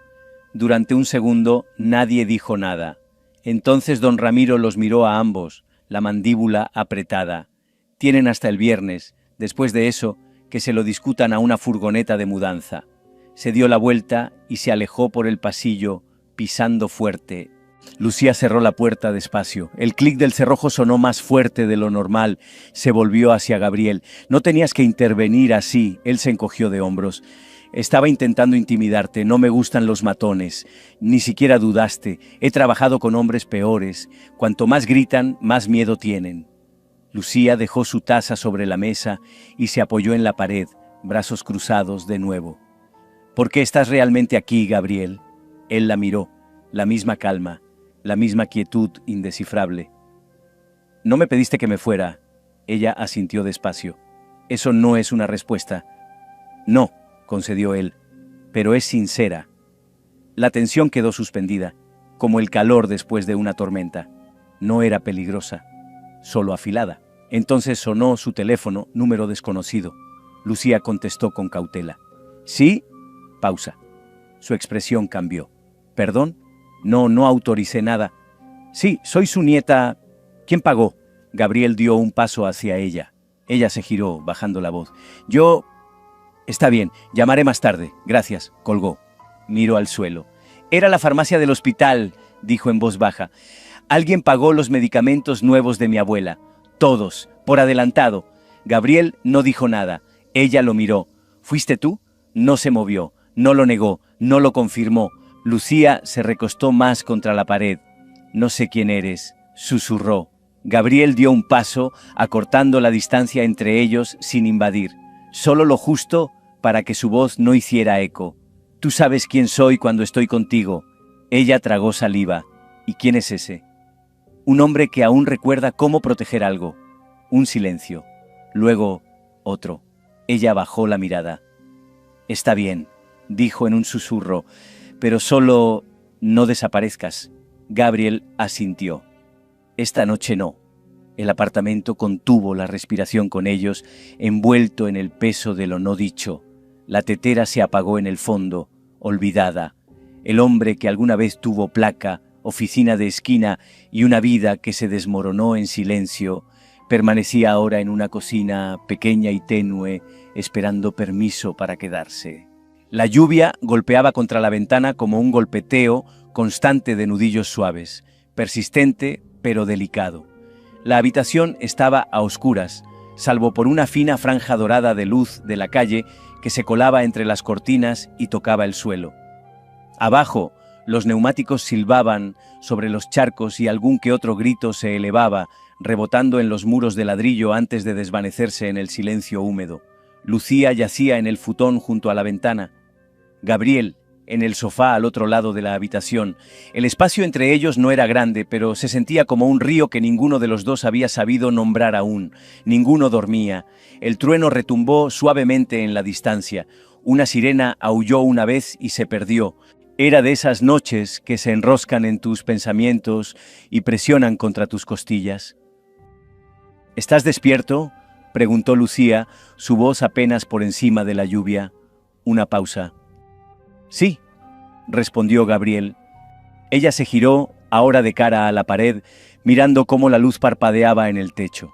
Durante un segundo nadie dijo nada. Entonces don Ramiro los miró a ambos, la mandíbula apretada. Tienen hasta el viernes, después de eso, que se lo discutan a una furgoneta de mudanza. Se dio la vuelta y se alejó por el pasillo, pisando fuerte. Lucía cerró la puerta despacio. El clic del cerrojo sonó más fuerte de lo normal. Se volvió hacia Gabriel. No tenías que intervenir así. Él se encogió de hombros. Estaba intentando intimidarte. No me gustan los matones. Ni siquiera dudaste. He trabajado con hombres peores. Cuanto más gritan, más miedo tienen. Lucía dejó su taza sobre la mesa y se apoyó en la pared, brazos cruzados de nuevo. ¿Por qué estás realmente aquí, Gabriel? Él la miró. La misma calma. La misma quietud indescifrable. No me pediste que me fuera. Ella asintió despacio. Eso no es una respuesta. No, concedió él, pero es sincera. La tensión quedó suspendida, como el calor después de una tormenta. No era peligrosa, solo afilada. Entonces sonó su teléfono, número desconocido. Lucía contestó con cautela. ¿Sí? Pausa. Su expresión cambió. ¿Perdón? No autoricé nada. Sí, soy su nieta. ¿Quién pagó? Gabriel dio un paso hacia ella. Ella se giró, bajando la voz. Yo... Está bien, llamaré más tarde. Gracias. Colgó. Miró al suelo. Era la farmacia del hospital, dijo en voz baja. Alguien pagó los medicamentos nuevos de mi abuela. Todos, por adelantado. Gabriel no dijo nada. Ella lo miró. ¿Fuiste tú? No se movió. No lo negó. No lo confirmó. Lucía se recostó más contra la pared. No sé quién eres, susurró. Gabriel dio un paso, acortando la distancia entre ellos sin invadir. Solo lo justo para que su voz no hiciera eco. Tú sabes quién soy cuando estoy contigo. Ella tragó saliva. ¿Y quién es ese? Un hombre que aún recuerda cómo proteger algo. Un silencio. Luego, otro. Ella bajó la mirada. Está bien, dijo en un susurro. Pero solo no desaparezcas. Gabriel asintió. Esta noche no. El apartamento contuvo la respiración con ellos, envuelto en el peso de lo no dicho. La tetera se apagó en el fondo, olvidada. El hombre que alguna vez tuvo placa, oficina de esquina y una vida que se desmoronó en silencio, permanecía ahora en una cocina pequeña y tenue, esperando permiso para quedarse. La lluvia golpeaba contra la ventana como un golpeteo constante de nudillos suaves, persistente pero delicado. La habitación estaba a oscuras, salvo por una fina franja dorada de luz de la calle que se colaba entre las cortinas y tocaba el suelo. Abajo, los neumáticos silbaban sobre los charcos y algún que otro grito se elevaba, rebotando en los muros de ladrillo antes de desvanecerse en el silencio húmedo. Lucía yacía en el futón junto a la ventana. Gabriel, en el sofá al otro lado de la habitación. El espacio entre ellos no era grande, pero se sentía como un río que ninguno de los dos había sabido nombrar aún. Ninguno dormía. El trueno retumbó suavemente en la distancia. Una sirena aulló una vez y se perdió. Era de esas noches que se enroscan en tus pensamientos y presionan contra tus costillas. ¿Estás despierto?, preguntó Lucía, su voz apenas por encima de la lluvia. Una pausa. Sí, respondió Gabriel. Ella se giró, ahora de cara a la pared, mirando cómo la luz parpadeaba en el techo.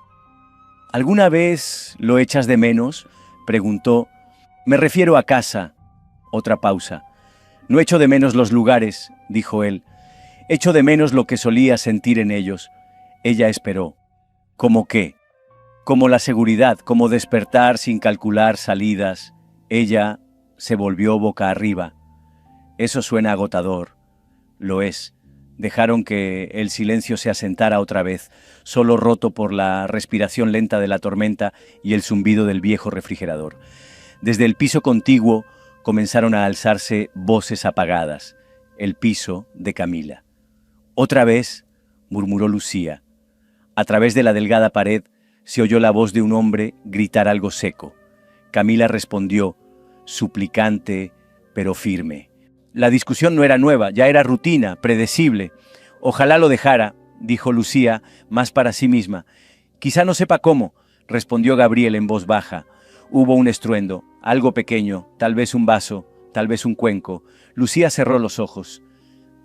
¿Alguna vez lo echas de menos?, preguntó. Me refiero a casa. Otra pausa. No echo de menos los lugares, dijo él. Echo de menos lo que solía sentir en ellos. Ella esperó. ¿Cómo qué? Como la seguridad, como despertar sin calcular salidas. Ella se volvió boca arriba. Eso suena agotador. Lo es. Dejaron que el silencio se asentara otra vez, solo roto por la respiración lenta de la tormenta y el zumbido del viejo refrigerador. Desde el piso contiguo comenzaron a alzarse voces apagadas. El piso de Camila. Otra vez, murmuró Lucía. A través de la delgada pared se oyó la voz de un hombre gritar algo seco. Camila respondió, suplicante, pero firme. La discusión no era nueva, ya era rutina, predecible. Ojalá lo dejara, dijo Lucía, más para sí misma. Quizá no sepa cómo, respondió Gabriel en voz baja. Hubo un estruendo, algo pequeño, tal vez un vaso, tal vez un cuenco. Lucía cerró los ojos.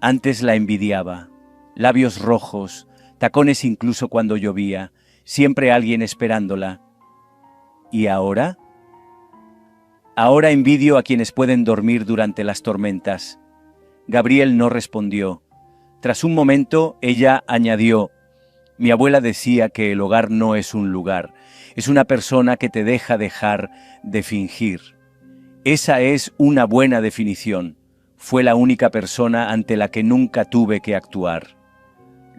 Antes la envidiaba. Labios rojos, tacones incluso cuando llovía, siempre alguien esperándola. ¿Y ahora? Ahora envidio a quienes pueden dormir durante las tormentas. Gabriel no respondió. Tras un momento, ella añadió: mi abuela decía que el hogar no es un lugar, es una persona que te deja dejar de fingir. Esa es una buena definición. Fue la única persona ante la que nunca tuve que actuar.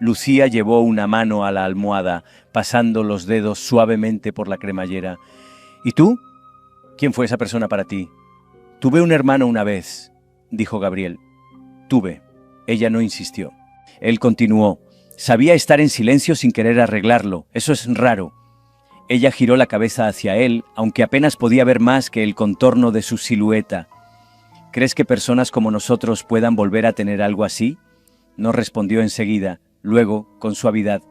Lucía llevó una mano a la almohada, pasando los dedos suavemente por la cremallera. ¿Y tú? ¿Quién fue esa persona para ti? Tuve un hermano una vez, dijo Gabriel. Tuve. Ella no insistió. Él continuó. Sabía estar en silencio sin querer arreglarlo. Eso es raro. Ella giró la cabeza hacia él, aunque apenas podía ver más que el contorno de su silueta. ¿Crees que personas como nosotros puedan volver a tener algo así? No respondió enseguida. Luego, con suavidad.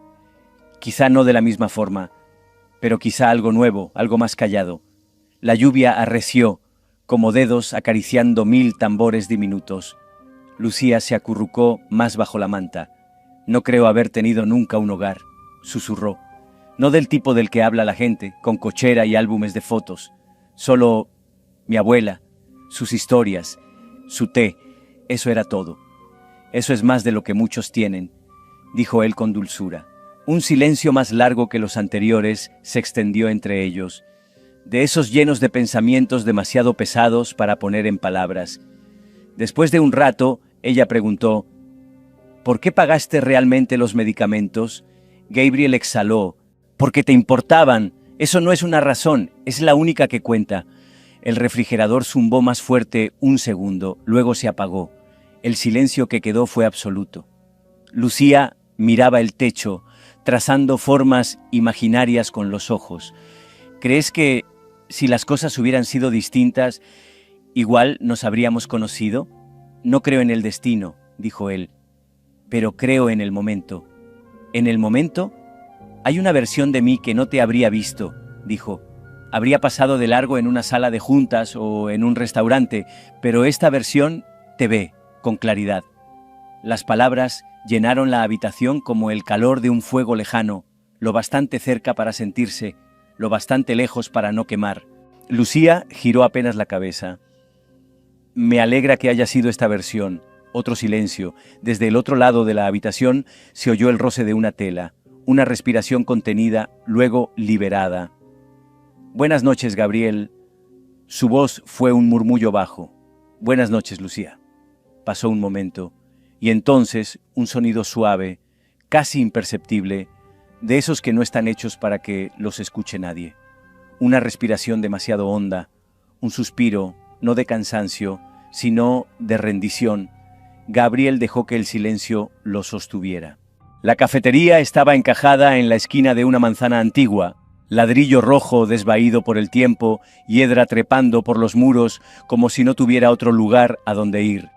Quizá no de la misma forma, pero quizá algo nuevo, algo más callado. La lluvia arreció, como dedos acariciando 1000 tambores diminutos. Lucía se acurrucó más bajo la manta. No creo haber tenido nunca un hogar, susurró. No del tipo del que habla la gente, con cochera y álbumes de fotos. Solo mi abuela, sus historias, su té, eso era todo. Eso es más de lo que muchos tienen, dijo él con dulzura. Un silencio más largo que los anteriores se extendió entre ellos, de esos llenos de pensamientos demasiado pesados para poner en palabras. Después de un rato, ella preguntó: ¿por qué pagaste realmente los medicamentos? Gabriel exhaló. Porque te importaban. Eso no es una razón, es la única que cuenta. El refrigerador zumbó más fuerte un segundo, luego se apagó. El silencio que quedó fue absoluto. Lucía miraba el techo, trazando formas imaginarias con los ojos. ¿Crees que si las cosas hubieran sido distintas, igual nos habríamos conocido? No creo en el destino, dijo él, pero creo en el momento. ¿En el momento? Hay una versión de mí que no te habría visto, dijo. Habría pasado de largo en una sala de juntas o en un restaurante, pero esta versión te ve con claridad. Las palabras llenaron la habitación como el calor de un fuego lejano, lo bastante cerca para sentirse, lo bastante lejos para no quemar. Lucía giró apenas la cabeza. Me alegra que haya sido esta versión. Otro silencio. Desde el otro lado de la habitación se oyó el roce de una tela, una respiración contenida, luego liberada. Buenas noches, Gabriel. Su voz fue un murmullo bajo. Buenas noches, Lucía. Pasó un momento, y entonces un sonido suave, casi imperceptible, de esos que no están hechos para que los escuche nadie. Una respiración demasiado honda, un suspiro, no de cansancio, sino de rendición. Gabriel dejó que el silencio lo sostuviera. La cafetería estaba encajada en la esquina de una manzana antigua, ladrillo rojo desvaído por el tiempo, hiedra trepando por los muros como si no tuviera otro lugar a donde ir.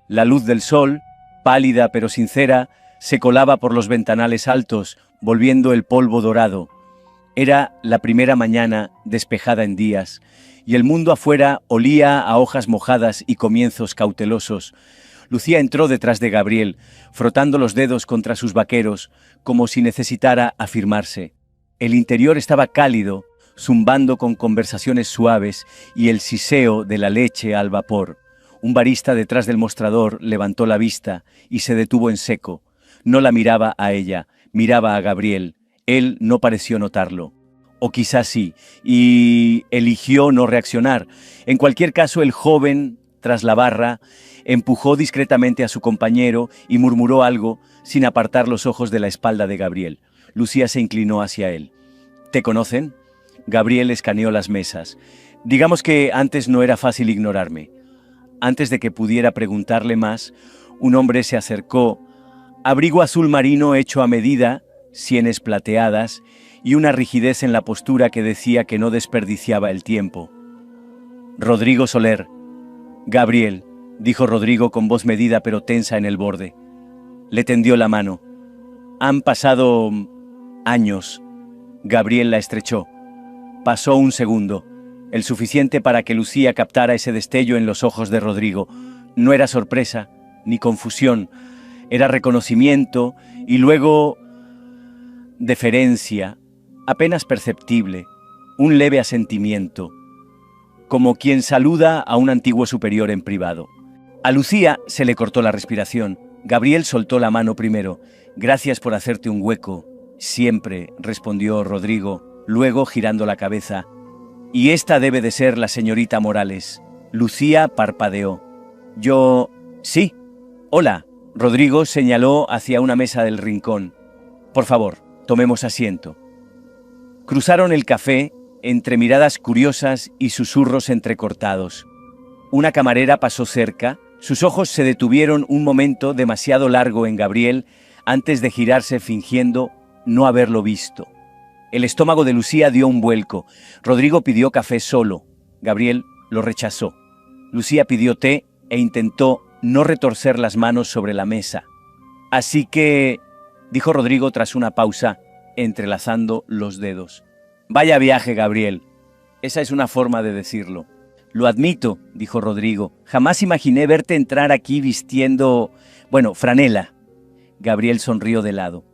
La luz del sol, pálida pero sincera, se colaba por los ventanales altos, volviendo el polvo dorado. Era la primera mañana despejada en días, y el mundo afuera olía a hojas mojadas y comienzos cautelosos. Lucía entró detrás de Gabriel, frotando los dedos contra sus vaqueros, como si necesitara afirmarse. El interior estaba cálido, zumbando con conversaciones suaves y el siseo de la leche al vapor. Un barista detrás del mostrador levantó la vista y se detuvo en seco. No la miraba a ella, miraba a Gabriel. Él no pareció notarlo. O quizás sí, y eligió no reaccionar. En cualquier caso, el joven, tras la barra, empujó discretamente a su compañero y murmuró algo sin apartar los ojos de la espalda de Gabriel. Lucía se inclinó hacia él. ¿Te conocen? Gabriel escaneó las mesas. Digamos que antes no era fácil ignorarme. Antes de que pudiera preguntarle más, un hombre se acercó, abrigo azul marino hecho a medida, sienes plateadas y una rigidez en la postura que decía que no desperdiciaba el tiempo. Rodrigo Soler. Gabriel, dijo Rodrigo con voz medida pero tensa en el borde. Le tendió la mano. Han pasado años. Gabriel la estrechó. Pasó un segundo, el suficiente para que Lucía captara ese destello en los ojos de Rodrigo. No era sorpresa, ni confusión, era reconocimiento y luego deferencia, apenas perceptible, un leve asentimiento, como quien saluda a un antiguo superior en privado. A Lucía se le cortó la respiración. Gabriel soltó la mano primero. Gracias por hacerte un hueco. Siempre, respondió Rodrigo, luego girando la cabeza. Y esta debe de ser la señorita Morales. Lucía parpadeó. Yo... Sí. Hola. Rodrigo señaló hacia una mesa del rincón. Por favor, tomemos asiento. Cruzaron el café entre miradas curiosas y susurros entrecortados. Una camarera pasó cerca, sus ojos se detuvieron un momento demasiado largo en Gabriel antes de girarse fingiendo no haberlo visto. El estómago de Lucía dio un vuelco. Rodrigo pidió café solo. Gabriel lo rechazó. Lucía pidió té e intentó no retorcer las manos sobre la mesa. Así que, dijo Rodrigo tras una pausa, entrelazando los dedos. Vaya viaje, Gabriel. Esa es una forma de decirlo. Lo admito, dijo Rodrigo. Jamás imaginé verte entrar aquí vistiendo... franela. Gabriel sonrió de lado.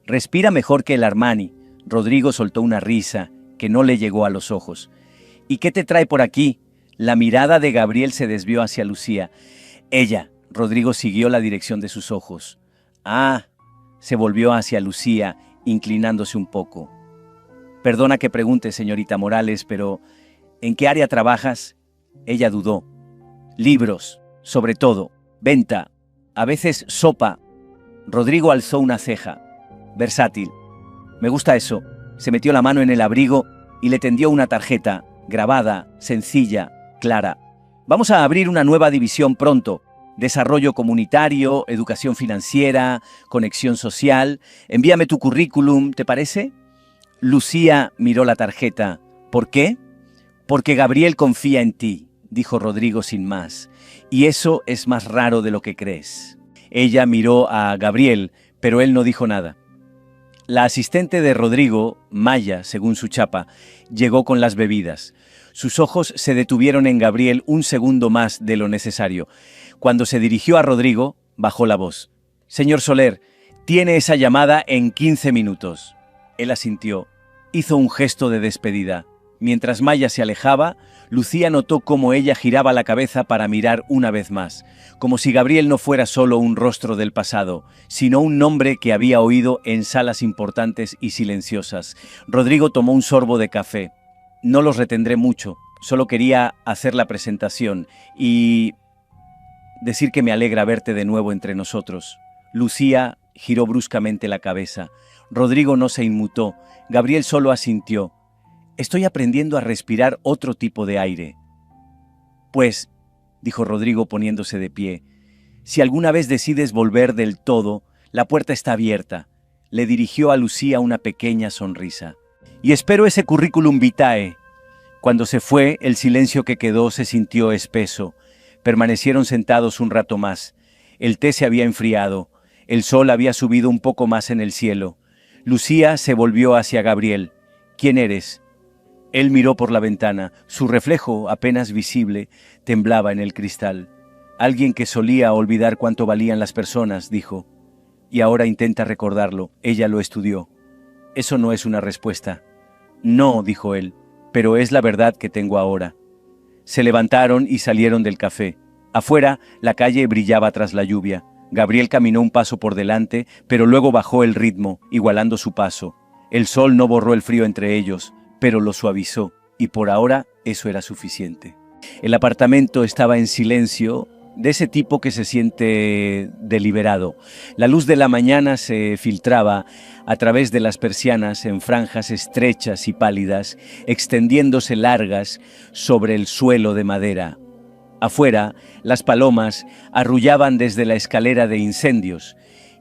Respira mejor que el Armani. Rodrigo soltó una risa que no le llegó a los ojos. ¿Y qué te trae por aquí? La mirada de Gabriel se desvió hacia Lucía. Ella. Rodrigo siguió la dirección de sus ojos. Ah, se volvió hacia Lucía, inclinándose un poco. Perdona que pregunte, señorita Morales, pero ¿en qué área trabajas? Ella dudó. Libros, sobre todo. Venta. A veces sopa. Rodrigo alzó una ceja. Versátil. Me gusta eso. Se metió la mano en el abrigo y le tendió una tarjeta, grabada, sencilla, clara. Vamos a abrir una nueva división pronto. Desarrollo comunitario, educación financiera, conexión social. Envíame tu currículum, ¿te parece? Lucía miró la tarjeta. ¿Por qué? Porque Gabriel confía en ti, dijo Rodrigo sin más. Y eso es más raro de lo que crees. Ella miró a Gabriel, pero él no dijo nada. La asistente de Rodrigo, Maya, según su chapa, llegó con las bebidas. Sus ojos se detuvieron en Gabriel un segundo más de lo necesario. Cuando se dirigió a Rodrigo, bajó la voz. Señor Soler, tiene esa llamada en 15 minutos. Él asintió. Hizo un gesto de despedida. Mientras Maya se alejaba, Lucía notó cómo ella giraba la cabeza para mirar una vez más, como si Gabriel no fuera solo un rostro del pasado, sino un nombre que había oído en salas importantes y silenciosas. Rodrigo tomó un sorbo de café. No los retendré mucho, solo quería hacer la presentación y decir que me alegra verte de nuevo entre nosotros. Lucía giró bruscamente la cabeza. Rodrigo no se inmutó. Gabriel solo asintió. Estoy aprendiendo a respirar otro tipo de aire. Pues, dijo Rodrigo poniéndose de pie, si alguna vez decides volver del todo, la puerta está abierta. Le dirigió a Lucía una pequeña sonrisa. Y espero ese currículum vitae. Cuando se fue, el silencio que quedó se sintió espeso. Permanecieron sentados un rato más. El té se había enfriado. El sol había subido un poco más en el cielo. Lucía se volvió hacia Gabriel. ¿Quién eres? Él miró por la ventana. Su reflejo, apenas visible, temblaba en el cristal. Alguien que solía olvidar cuánto valían las personas, dijo. Y ahora intenta recordarlo. Ella lo estudió. Eso no es una respuesta. No, dijo él, pero es la verdad que tengo ahora. Se levantaron y salieron del café. Afuera, la calle brillaba tras la lluvia. Gabriel caminó un paso por delante, pero luego bajó el ritmo, igualando su paso. El sol no borró el frío entre ellos, pero lo suavizó, y por ahora eso era suficiente. El apartamento estaba en silencio, de ese tipo que se siente deliberado. La luz de la mañana se filtraba a través de las persianas en franjas estrechas y pálidas, extendiéndose largas sobre el suelo de madera. Afuera, las palomas arrullaban desde la escalera de incendios,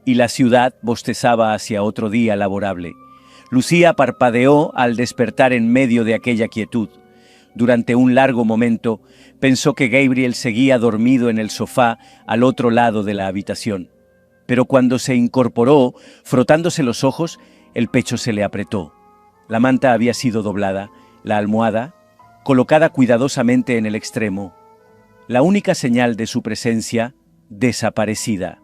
y la ciudad bostezaba hacia otro día laborable. Lucía parpadeó al despertar en medio de aquella quietud. Durante un largo momento pensó que Gabriel seguía dormido en el sofá al otro lado de la habitación. Pero cuando se incorporó, frotándose los ojos, el pecho se le apretó. La manta había sido doblada, la almohada colocada cuidadosamente en el extremo. La única señal de su presencia, desaparecida.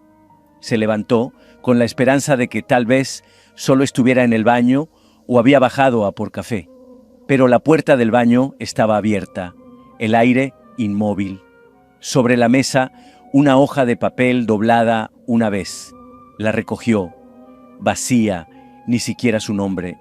Se levantó con la esperanza de que tal vez solo estuviera en el baño o había bajado a por café. Pero la puerta del baño estaba abierta, el aire inmóvil. Sobre la mesa, una hoja de papel doblada una vez. La recogió, vacía, ni siquiera su nombre.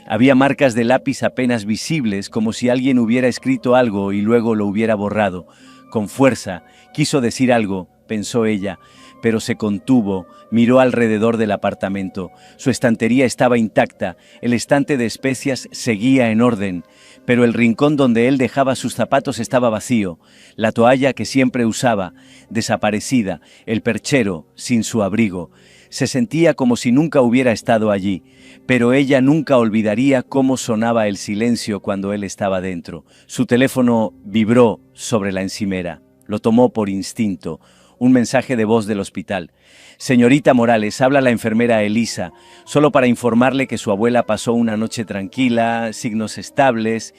Había marcas de lápiz apenas visibles, como si alguien hubiera escrito algo y luego lo hubiera borrado. Con fuerza, quiso decir algo, pensó ella, pero se contuvo, miró alrededor del apartamento. Su estantería estaba intacta, el estante de especias seguía en orden, pero el rincón donde él dejaba sus zapatos estaba vacío, la toalla que siempre usaba, desaparecida, el perchero, sin su abrigo. Se sentía como si nunca hubiera estado allí, pero ella nunca olvidaría cómo sonaba el silencio cuando él estaba dentro. Su teléfono vibró sobre la encimera. Lo tomó por instinto. Un mensaje de voz del hospital. Señorita Morales, habla la enfermera Elisa, solo para informarle que su abuela pasó una noche tranquila, signos estables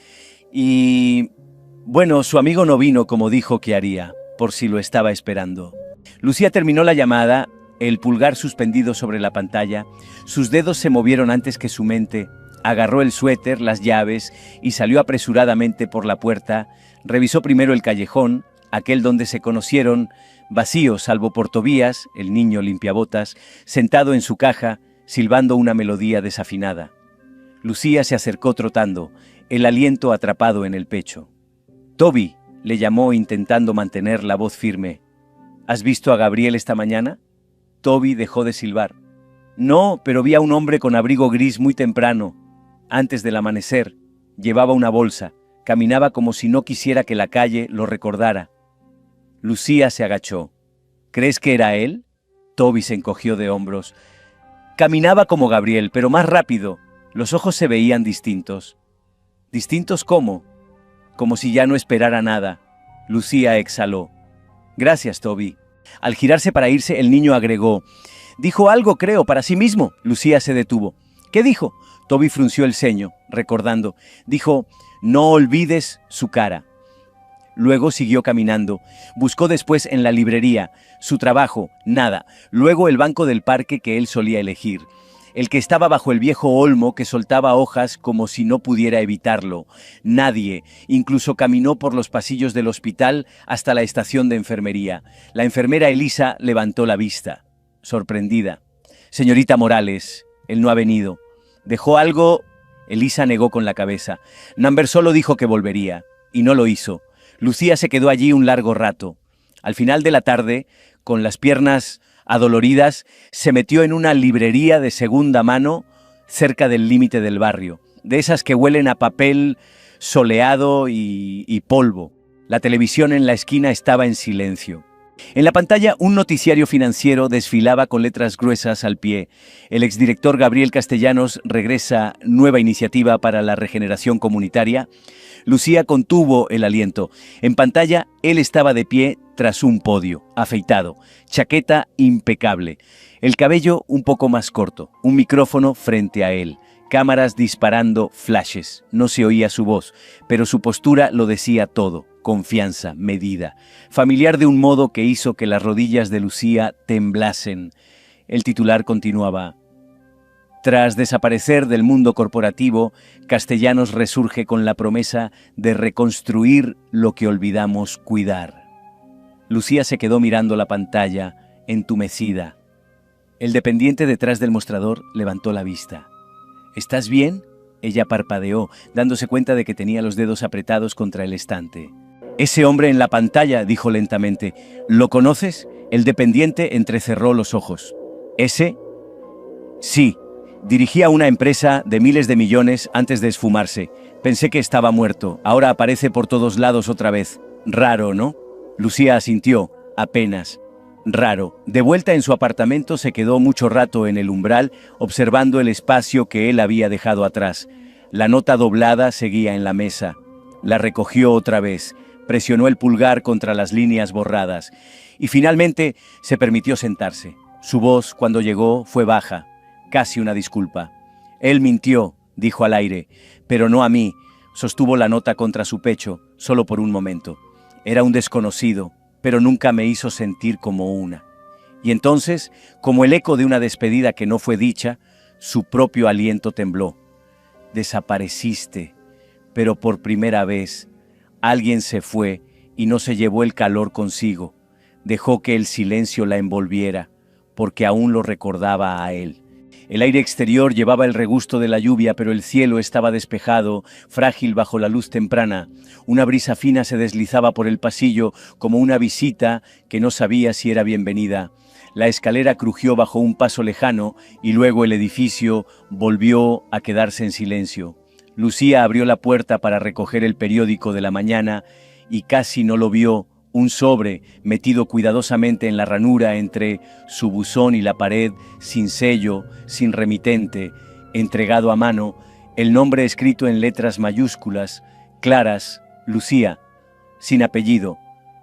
y... Bueno, su amigo no vino como dijo que haría, por si lo estaba esperando. Lucía terminó la llamada, el pulgar suspendido sobre la pantalla, sus dedos se movieron antes que su mente, agarró el suéter, las llaves y salió apresuradamente por la puerta, revisó primero el callejón, aquel donde se conocieron, vacío salvo por Tobías, el niño limpiabotas, sentado en su caja, silbando una melodía desafinada. Lucía se acercó trotando, el aliento atrapado en el pecho. «Toby», le llamó intentando mantener la voz firme. «¿Has visto a Gabriel esta mañana?» Toby dejó de silbar. «No, pero vi a un hombre con abrigo gris muy temprano, antes del amanecer. Llevaba una bolsa, caminaba como si no quisiera que la calle lo recordara». Lucía se agachó. «¿Crees que era él?» Toby se encogió de hombros. «Caminaba como Gabriel, pero más rápido. Los ojos se veían distintos». «¿Distintos cómo?» Como si ya no esperara nada. Lucía exhaló. «Gracias, Toby». Al girarse para irse, el niño agregó. «Dijo algo, creo, para sí mismo». Lucía se detuvo. «¿Qué dijo?» Toby frunció el ceño, recordando. Dijo, «No olvides su cara». Luego siguió caminando. Buscó después en la librería. Su trabajo, nada. Luego el banco del parque que él solía elegir. El que estaba bajo el viejo olmo que soltaba hojas como si no pudiera evitarlo. Nadie. Incluso caminó por los pasillos del hospital hasta la estación de enfermería. La enfermera Elisa levantó la vista, sorprendida. «Señorita Morales, él no ha venido». «¿Dejó algo?» Elisa negó con la cabeza. «Number solo dijo que volvería, y no lo hizo». Lucía se quedó allí un largo rato. Al final de la tarde, con las piernas adoloridas, se metió en una librería de segunda mano cerca del límite del barrio, de esas que huelen a papel soleado y polvo. La televisión en la esquina estaba en silencio. En la pantalla, un noticiario financiero desfilaba con letras gruesas al pie. El exdirector Gabriel Castellanos regresa nueva iniciativa para la regeneración comunitaria. Lucía contuvo el aliento. En pantalla, él estaba de pie tras un podio, afeitado, chaqueta impecable, el cabello un poco más corto, un micrófono frente a él, cámaras disparando flashes. No se oía su voz, pero su postura lo decía todo. Confianza, medida, familiar de un modo que hizo que las rodillas de Lucía temblasen. El titular continuaba. Tras desaparecer del mundo corporativo, Castellanos resurge con la promesa de reconstruir lo que olvidamos cuidar. Lucía se quedó mirando la pantalla, entumecida. El dependiente detrás del mostrador levantó la vista. ¿Estás bien? Ella parpadeó, dándose cuenta de que tenía los dedos apretados contra el estante. «Ese hombre en la pantalla», dijo lentamente. «¿Lo conoces?» El dependiente entrecerró los ojos. «¿Ese?» «Sí. Dirigía una empresa de miles de millones antes de esfumarse. Pensé que estaba muerto. Ahora aparece por todos lados otra vez. Raro, ¿no?» Lucía asintió, apenas. Raro. De vuelta en su apartamento se quedó mucho rato en el umbral, observando el espacio que él había dejado atrás. La nota doblada seguía en la mesa. La recogió otra vez, presionó el pulgar contra las líneas borradas y finalmente se permitió sentarse. Su voz, cuando llegó, fue baja, casi una disculpa. Él mintió, dijo al aire, pero no a mí. Sostuvo la nota contra su pecho, solo por un momento. Era un desconocido, pero nunca me hizo sentir como una. Y entonces, como el eco de una despedida que no fue dicha, su propio aliento tembló. Desapareciste, pero por primera vez alguien se fue y no se llevó el calor consigo. Dejó que el silencio la envolviera, porque aún lo recordaba a él. El aire exterior llevaba el regusto de la lluvia, pero el cielo estaba despejado, frágil bajo la luz temprana. Una brisa fina se deslizaba por el pasillo como una visita que no sabía si era bienvenida. La escalera crujió bajo un paso lejano y luego el edificio volvió a quedarse en silencio. Lucía abrió la puerta para recoger el periódico de la mañana y casi no lo vio. Un sobre metido cuidadosamente en la ranura entre su buzón y la pared, sin sello, sin remitente, entregado a mano, el nombre escrito en letras mayúsculas, claras, Lucía, sin apellido,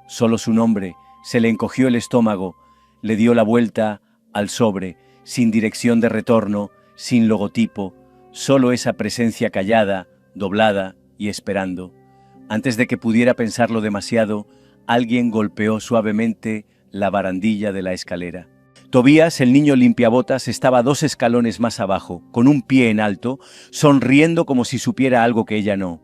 solo su nombre. Se le encogió el estómago, le dio la vuelta al sobre, sin dirección de retorno, sin logotipo, solo esa presencia callada, doblada y esperando. Antes de que pudiera pensarlo demasiado, alguien golpeó suavemente la barandilla de la escalera. Tobías, el niño limpiabotas, estaba 2 escalones más abajo, con un pie en alto, sonriendo como si supiera algo que ella no.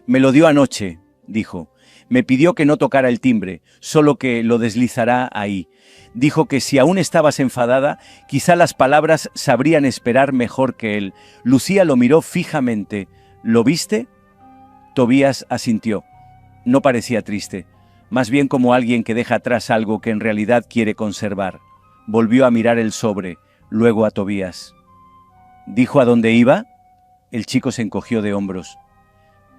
«Me lo dio anoche», dijo. «Me pidió que no tocara el timbre, solo que lo deslizará ahí. Dijo que si aún estabas enfadada, quizá las palabras sabrían esperar mejor que él». Lucía lo miró fijamente. «¿Lo viste?» Tobías asintió. No parecía triste, más bien como alguien que deja atrás algo que en realidad quiere conservar. Volvió a mirar el sobre, luego a Tobías. «¿Dijo a dónde iba?» El chico se encogió de hombros.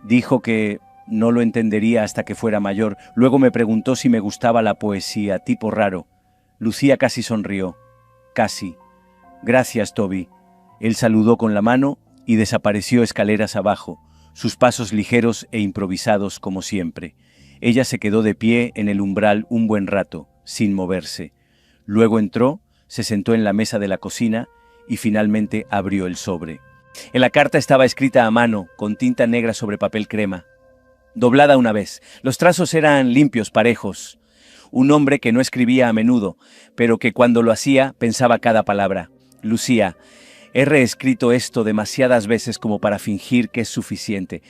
«Dijo que no lo entendería hasta que fuera mayor. Luego me preguntó si me gustaba la poesía, tipo raro». Lucía casi sonrió. «Casi. Gracias, Toby». Él saludó con la mano y desapareció escaleras abajo, sus pasos ligeros e improvisados como siempre. Ella se quedó de pie en el umbral un buen rato, sin moverse. Luego entró, se sentó en la mesa de la cocina y finalmente abrió el sobre. En la carta estaba escrita a mano, con tinta negra sobre papel crema. Doblada una vez. Los trazos eran limpios, parejos. Un hombre que no escribía a menudo, pero que cuando lo hacía pensaba cada palabra. «Lucía, he reescrito esto demasiadas veces como para fingir que es suficiente.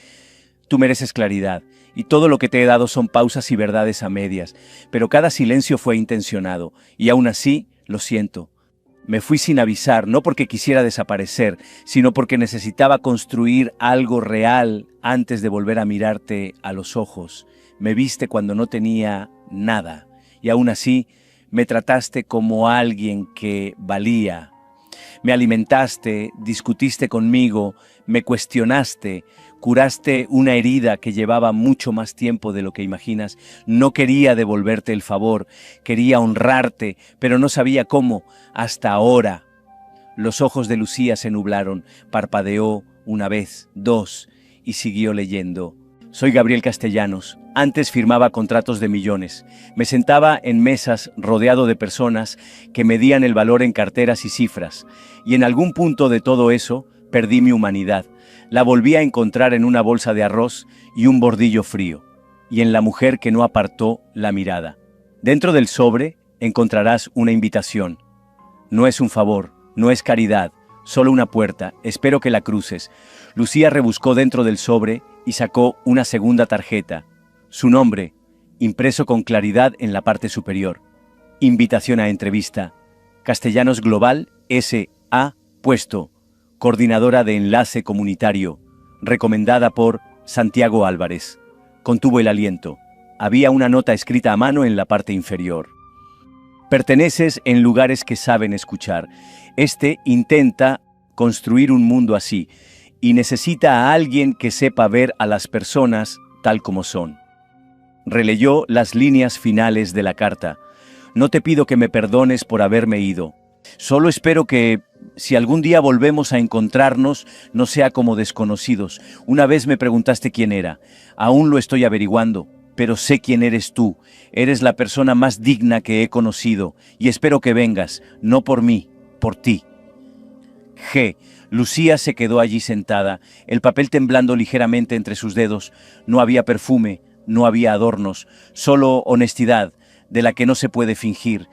Tú mereces claridad. Y todo lo que te he dado son pausas y verdades a medias, pero cada silencio fue intencionado, y aún así, lo siento. Me fui sin avisar, no porque quisiera desaparecer, sino porque necesitaba construir algo real antes de volver a mirarte a los ojos. Me viste cuando no tenía nada, y aún así me trataste como alguien que valía. Me alimentaste, discutiste conmigo, me cuestionaste, curaste una herida que llevaba mucho más tiempo de lo que imaginas. No quería devolverte el favor, quería honrarte, pero no sabía cómo, hasta ahora». Los ojos de Lucía se nublaron, parpadeó una vez, 2, y siguió leyendo. «Soy Gabriel Castellanos. Antes firmaba contratos de millones. Me sentaba en mesas rodeado de personas que medían el valor en carteras y cifras. Y en algún punto de todo eso, perdí mi humanidad. La volví a encontrar en una bolsa de arroz y un bordillo frío, y en la mujer que no apartó la mirada. Dentro del sobre encontrarás una invitación. No es un favor, no es caridad, solo una puerta. Espero que la cruces». Lucía rebuscó dentro del sobre y sacó una segunda tarjeta. Su nombre, impreso con claridad en la parte superior. Invitación a entrevista. Castellanos Global S.A. Puesto. Coordinadora de Enlace Comunitario. Recomendada por Santiago Álvarez. Contuvo el aliento. Había una nota escrita a mano en la parte inferior. «Perteneces en lugares que saben escuchar. Este intenta construir un mundo así y necesita a alguien que sepa ver a las personas tal como son». Releyó las líneas finales de la carta. «No te pido que me perdones por haberme ido. Solo espero que, si algún día volvemos a encontrarnos, no sea como desconocidos. Una vez me preguntaste quién era. Aún lo estoy averiguando, pero sé quién eres tú. Eres la persona más digna que he conocido, y espero que vengas, no por mí, por ti. G. Lucía se quedó allí sentada, el papel temblando ligeramente entre sus dedos. No había perfume, no había adornos, solo honestidad, de la que no se puede fingir.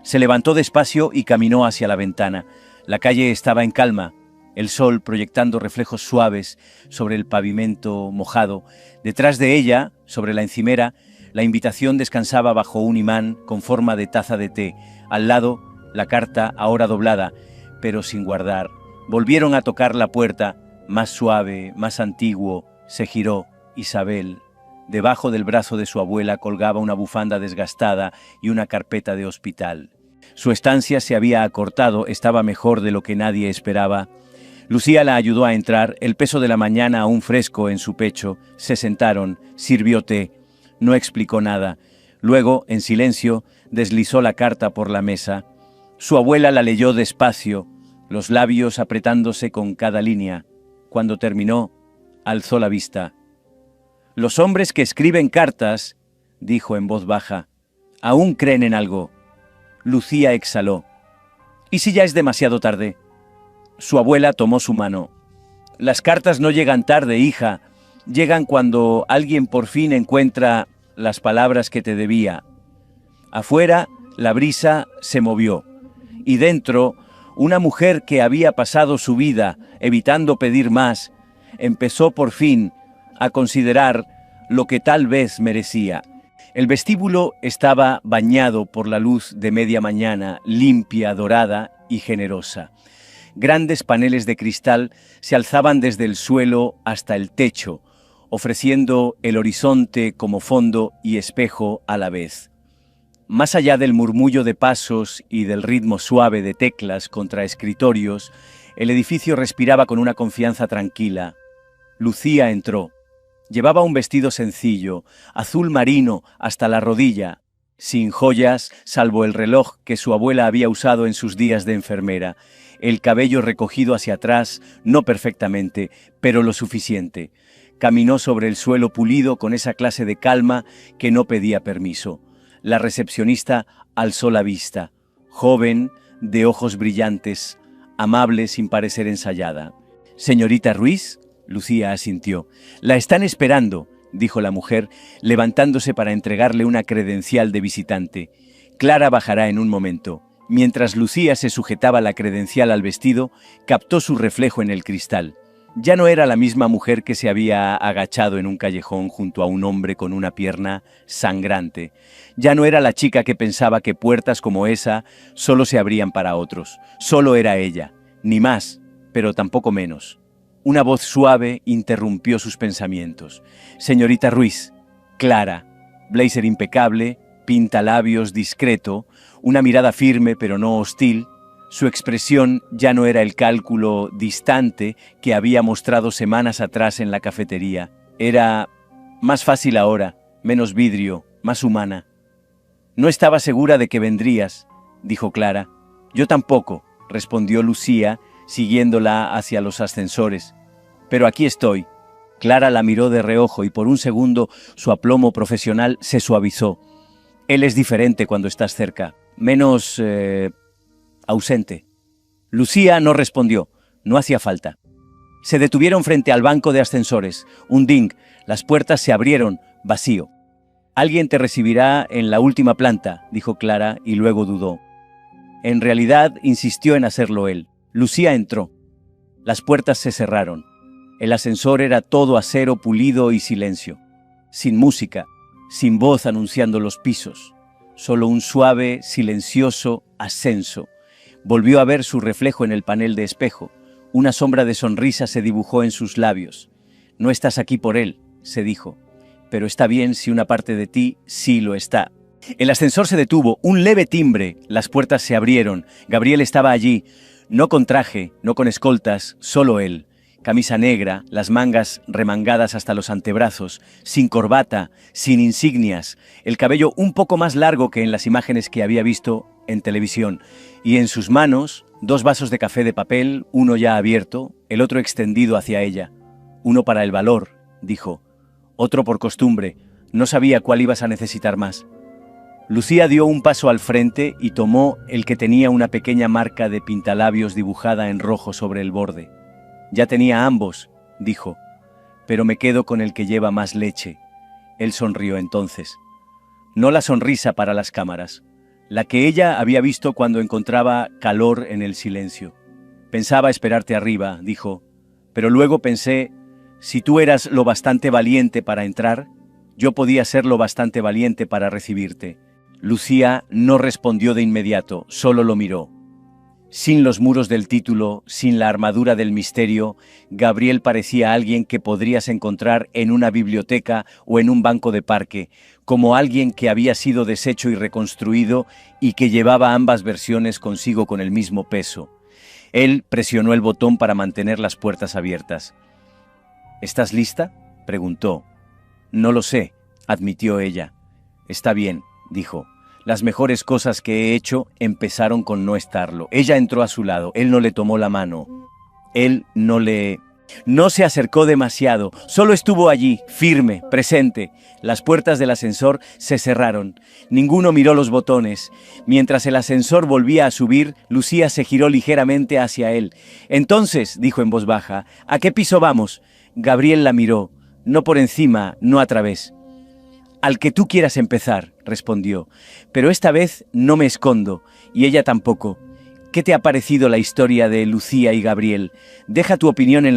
Se levantó despacio y caminó hacia la ventana. La calle estaba en calma, el sol proyectando reflejos suaves sobre el pavimento mojado. Detrás de ella, sobre la encimera, la invitación descansaba bajo un imán con forma de taza de té. Al lado, la carta ahora doblada, pero sin guardar. Volvieron a tocar la puerta, más suave, más antiguo. Se giró. Isabel. Debajo del brazo de su abuela colgaba una bufanda desgastada y una carpeta de hospital. Su estancia se había acortado, estaba mejor de lo que nadie esperaba. Lucía la ayudó a entrar, el peso de la mañana aún fresco en su pecho. Se sentaron, sirvió té. No explicó nada. Luego, en silencio, deslizó la carta por la mesa. Su abuela la leyó despacio, los labios apretándose con cada línea. Cuando terminó, alzó la vista. «Los hombres que escriben cartas», dijo en voz baja, «aún creen en algo». Lucía exhaló. «¿Y si ya es demasiado tarde?». Su abuela tomó su mano. «Las cartas no llegan tarde, hija. Llegan cuando alguien por fin encuentra las palabras que te debía». Afuera, la brisa se movió. Y dentro, una mujer que había pasado su vida evitando pedir más, empezó por fin a considerar lo que tal vez merecía. El vestíbulo estaba bañado por la luz de media mañana, limpia, dorada y generosa. Grandes paneles de cristal se alzaban desde el suelo hasta el techo, ofreciendo el horizonte como fondo y espejo a la vez. Más allá del murmullo de pasos y del ritmo suave de teclas contra escritorios, el edificio respiraba con una confianza tranquila. Lucía entró. Llevaba un vestido sencillo, azul marino hasta la rodilla, sin joyas, salvo el reloj que su abuela había usado en sus días de enfermera, el cabello recogido hacia atrás, no perfectamente, pero lo suficiente. Caminó sobre el suelo pulido con esa clase de calma que no pedía permiso. La recepcionista alzó la vista, joven, de ojos brillantes, amable sin parecer ensayada. «¿Señorita Ruiz?». Lucía asintió. «La están esperando», dijo la mujer, levantándose para entregarle una credencial de visitante. «Clara bajará en un momento». Mientras Lucía se sujetaba la credencial al vestido, captó su reflejo en el cristal. Ya no era la misma mujer que se había agachado en un callejón junto a un hombre con una pierna sangrante. Ya no era la chica que pensaba que puertas como esa solo se abrían para otros. Solo era ella, ni más, pero tampoco menos. Una voz suave interrumpió sus pensamientos. «Señorita Ruiz». Clara, blazer impecable, pintalabios discreto, una mirada firme pero no hostil. Su expresión ya no era el cálculo distante que había mostrado semanas atrás en la cafetería. Era más fácil ahora, menos vidrio, más humana. «No estaba segura de que vendrías», dijo Clara. «Yo tampoco», respondió Lucía, siguiéndola hacia los ascensores. «Pero aquí estoy». Clara la miró de reojo y por un segundo su aplomo profesional se suavizó. «Él es diferente cuando estás cerca, menos ausente». Lucía no respondió, no hacía falta. Se detuvieron frente al banco de ascensores. Un ding, las puertas se abrieron, vacío. «Alguien te recibirá en la última planta», dijo Clara y luego dudó. En realidad insistió en hacerlo él. Lucía entró. Las puertas se cerraron. El ascensor era todo acero pulido y silencio. Sin música, sin voz anunciando los pisos. Solo un suave, silencioso ascenso. Volvió a ver su reflejo en el panel de espejo. Una sombra de sonrisa se dibujó en sus labios. «No estás aquí por él», se dijo. «Pero está bien si una parte de ti sí lo está». El ascensor se detuvo, un leve timbre, las puertas se abrieron. Gabriel estaba allí, no con traje, no con escoltas, solo él. Camisa negra, las mangas remangadas hasta los antebrazos, sin corbata, sin insignias, el cabello un poco más largo que en las imágenes que había visto en televisión, y en sus manos 2 vasos de café de papel, uno ya abierto, el otro extendido hacia ella. Uno para el valor, dijo. Otro por costumbre, no sabía cuál ibas a necesitar más. Lucía dio un paso al frente y tomó el que tenía una pequeña marca de pintalabios dibujada en rojo sobre el borde. Ya tenía ambos, dijo, pero me quedo con el que lleva más leche. Él sonrió entonces. No la sonrisa para las cámaras, la que ella había visto cuando encontraba calor en el silencio. Pensaba esperarte arriba, dijo, pero luego pensé, si tú eras lo bastante valiente para entrar, yo podía ser lo bastante valiente para recibirte. Lucía no respondió de inmediato, solo lo miró. Sin los muros del título, sin la armadura del misterio, Gabriel parecía alguien que podrías encontrar en una biblioteca o en un banco de parque, como alguien que había sido deshecho y reconstruido y que llevaba ambas versiones consigo con el mismo peso. Él presionó el botón para mantener las puertas abiertas. ¿Estás lista?, preguntó. No lo sé, admitió ella. Está bien, dijo. Las mejores cosas que he hecho empezaron con no estarlo. Ella entró a su lado, él no le tomó la mano. Él no se acercó demasiado, solo estuvo allí, firme, presente. Las puertas del ascensor se cerraron. Ninguno miró los botones. Mientras el ascensor volvía a subir, Lucía se giró ligeramente hacia él. Entonces, dijo en voz baja, ¿a qué piso vamos? Gabriel la miró, no por encima, no a través. Al que tú quieras empezar, respondió, pero esta vez no me escondo, y ella tampoco. ¿Qué te ha parecido la historia de Lucía y Gabriel? Deja tu opinión en los